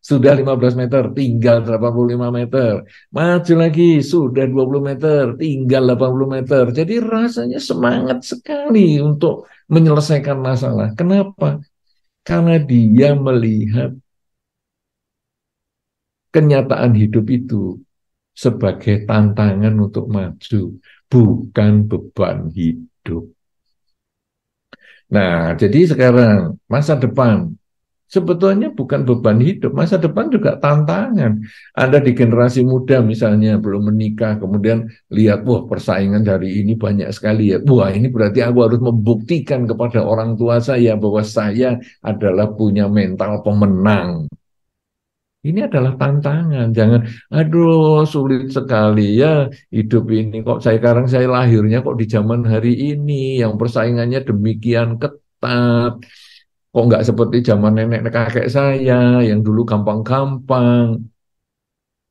Sudah 15 meter, tinggal 85 meter. Maju lagi, sudah 20 meter, tinggal 80 meter. Jadi rasanya semangat sekali untuk menyelesaikan masalah. Kenapa? Karena dia melihat kenyataan hidup itu sebagai tantangan untuk maju, bukan beban hidup. Nah, jadi sekarang masa depan sebetulnya bukan beban hidup, masa depan juga tantangan. Ada di generasi muda misalnya belum menikah, kemudian lihat, wah persaingan dari ini banyak sekali ya. Wah ini berarti aku harus membuktikan kepada orang tua saya bahwa saya adalah punya mental pemenang. Ini adalah tantangan. Jangan, aduh sulit sekali ya hidup ini. Kok sekarang saya lahirnya kok di zaman hari ini yang persaingannya demikian ketat. Kok nggak seperti zaman nenek kakek saya yang dulu gampang-gampang.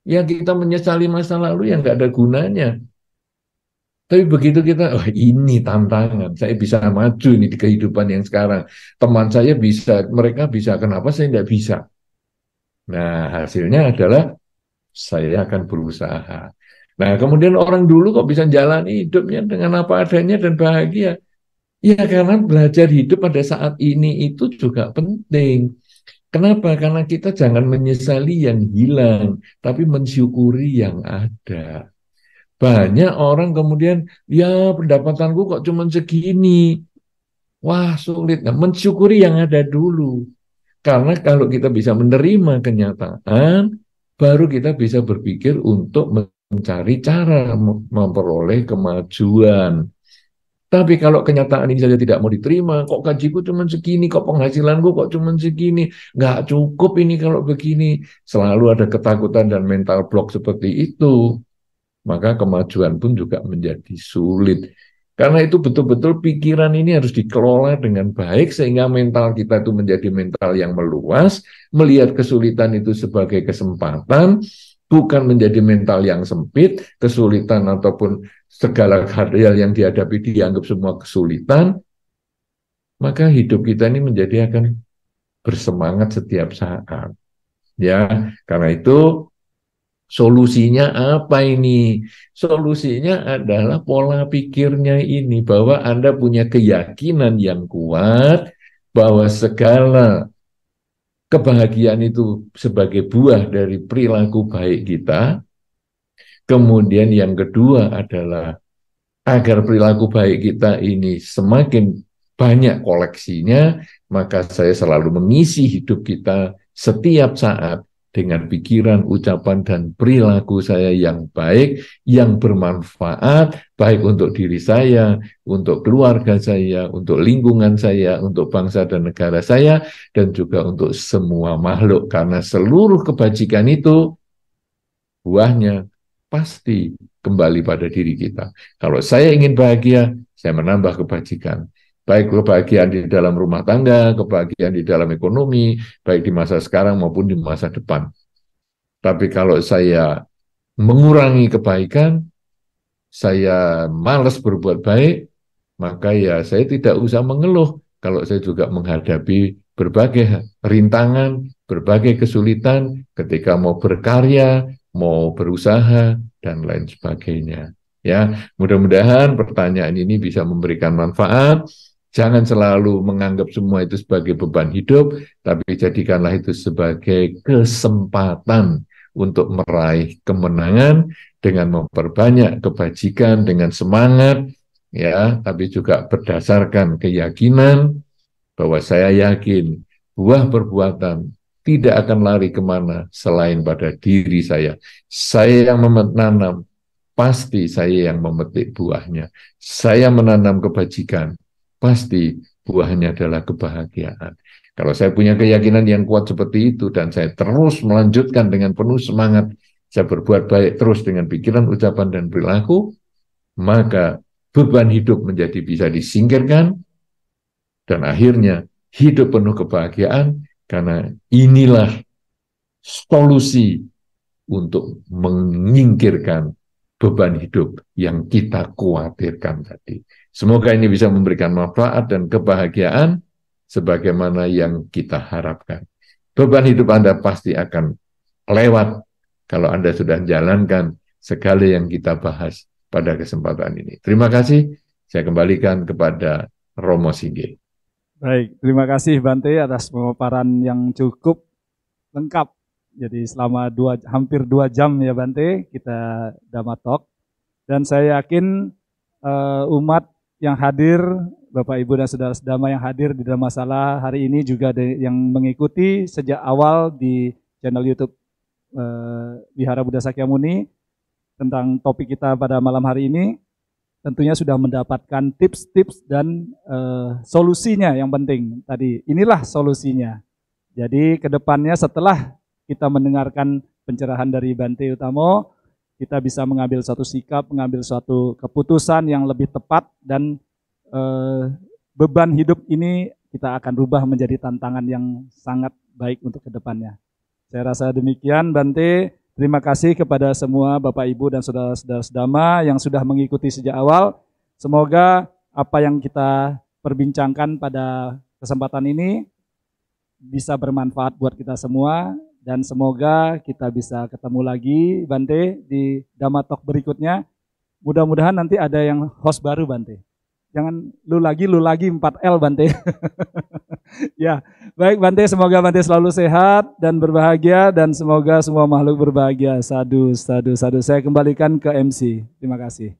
Ya kita menyesali masa lalu yang nggak ada gunanya. Tapi begitu kita, oh ini tantangan. Saya bisa maju nih di kehidupan yang sekarang. Teman saya bisa, mereka bisa. Kenapa saya nggak bisa? Nah, hasilnya adalah saya akan berusaha. Nah, kemudian orang dulu kok bisa jalani hidupnya dengan apa adanya dan bahagia. Ya, karena belajar hidup pada saat ini itu juga penting. Kenapa? Karena kita jangan menyesali yang hilang, tapi mensyukuri yang ada. Banyak orang kemudian, ya pendapatanku kok cuma segini. Wah, sulit. Nah, mensyukuri yang ada dulu. Karena kalau kita bisa menerima kenyataan, baru kita bisa berpikir untuk mencari cara memperoleh kemajuan. Tapi kalau kenyataan ini saja tidak mau diterima, kok gajiku cuma segini, kok penghasilanku kok cuma segini, nggak cukup ini kalau begini. Selalu ada ketakutan dan mental block seperti itu. Maka kemajuan pun juga menjadi sulit. Karena itu betul-betul pikiran ini harus dikelola dengan baik sehingga mental kita itu menjadi mental yang meluas, melihat kesulitan itu sebagai kesempatan, bukan menjadi mental yang sempit, kesulitan ataupun segala hal yang dihadapi dianggap semua kesulitan, maka hidup kita ini menjadi akan bersemangat setiap saat. Ya, karena itu solusinya apa ini? Solusinya adalah pola pikirnya ini, bahwa Anda punya keyakinan yang kuat bahwa segala kebahagiaan itu sebagai buah dari perilaku baik kita. Kemudian yang kedua adalah agar perilaku baik kita ini semakin banyak koleksinya, maka saya selalu mengisi hidup kita setiap saat dengan pikiran, ucapan, dan perilaku saya yang baik, yang bermanfaat, baik untuk diri saya, untuk keluarga saya, untuk lingkungan saya, untuk bangsa dan negara saya, dan juga untuk semua makhluk. Karena seluruh kebajikan itu, buahnya pasti kembali pada diri kita. Kalau saya ingin bahagia, saya menambah kebajikan. Baik kebahagiaan di dalam rumah tangga, kebahagiaan di dalam ekonomi, baik di masa sekarang maupun di masa depan. Tapi kalau saya mengurangi kebaikan, saya malas berbuat baik, maka ya saya tidak usah mengeluh kalau saya juga menghadapi berbagai rintangan, berbagai kesulitan ketika mau berkarya, mau berusaha, dan lain sebagainya. Ya, mudah-mudahan pertanyaan ini bisa memberikan manfaat. Jangan selalu menganggap semua itu sebagai beban hidup, tapi jadikanlah itu sebagai kesempatan untuk meraih kemenangan dengan memperbanyak kebajikan, dengan semangat, ya, tapi juga berdasarkan keyakinan bahwa saya yakin buah perbuatan tidak akan lari kemana selain pada diri saya. Saya yang menanam, pasti saya yang memetik buahnya. Saya menanam kebajikan, pasti buahnya adalah kebahagiaan. Kalau saya punya keyakinan yang kuat seperti itu, dan saya terus melanjutkan dengan penuh semangat, saya berbuat baik terus dengan pikiran, ucapan, dan perilaku, maka beban hidup menjadi bisa disingkirkan, dan akhirnya hidup penuh kebahagiaan, karena inilah solusi untuk menyingkirkan beban hidup yang kita khawatirkan tadi. Semoga ini bisa memberikan manfaat dan kebahagiaan sebagaimana yang kita harapkan. Beban hidup Anda pasti akan lewat kalau Anda sudah jalankan segala yang kita bahas pada kesempatan ini. Terima kasih. Saya kembalikan kepada Romo Singgih. Baik, terima kasih Bante atas pemaparan yang cukup lengkap. Jadi selama hampir 2 jam ya Bante kita Dhamma Talk. Dan saya yakin umat yang hadir, Bapak Ibu dan Saudara Sedama yang hadir di dalam masalah hari ini juga yang mengikuti sejak awal di channel YouTube Wihara Buddha Sakyamuni tentang topik kita pada malam hari ini, tentunya sudah mendapatkan tips-tips dan solusinya yang penting tadi. Inilah solusinya. Jadi kedepannya setelah kita mendengarkan pencerahan dari Bante Utamo, kita bisa mengambil suatu sikap, mengambil suatu keputusan yang lebih tepat, dan beban hidup ini kita akan rubah menjadi tantangan yang sangat baik untuk kedepannya. Saya rasa demikian Bante. Terima kasih kepada semua Bapak Ibu dan Saudara-saudara Sedama yang sudah mengikuti sejak awal. Semoga apa yang kita perbincangkan pada kesempatan ini bisa bermanfaat buat kita semua. Dan semoga kita bisa ketemu lagi Bante di Dhamma Talk berikutnya. Mudah-mudahan nanti ada yang host baru Bante. Jangan lu lagi 4L Bante. Ya, baik Bante, semoga Bante selalu sehat dan berbahagia, dan semoga semua makhluk berbahagia. Sadu, sadu, sadu. Saya kembalikan ke MC. Terima kasih.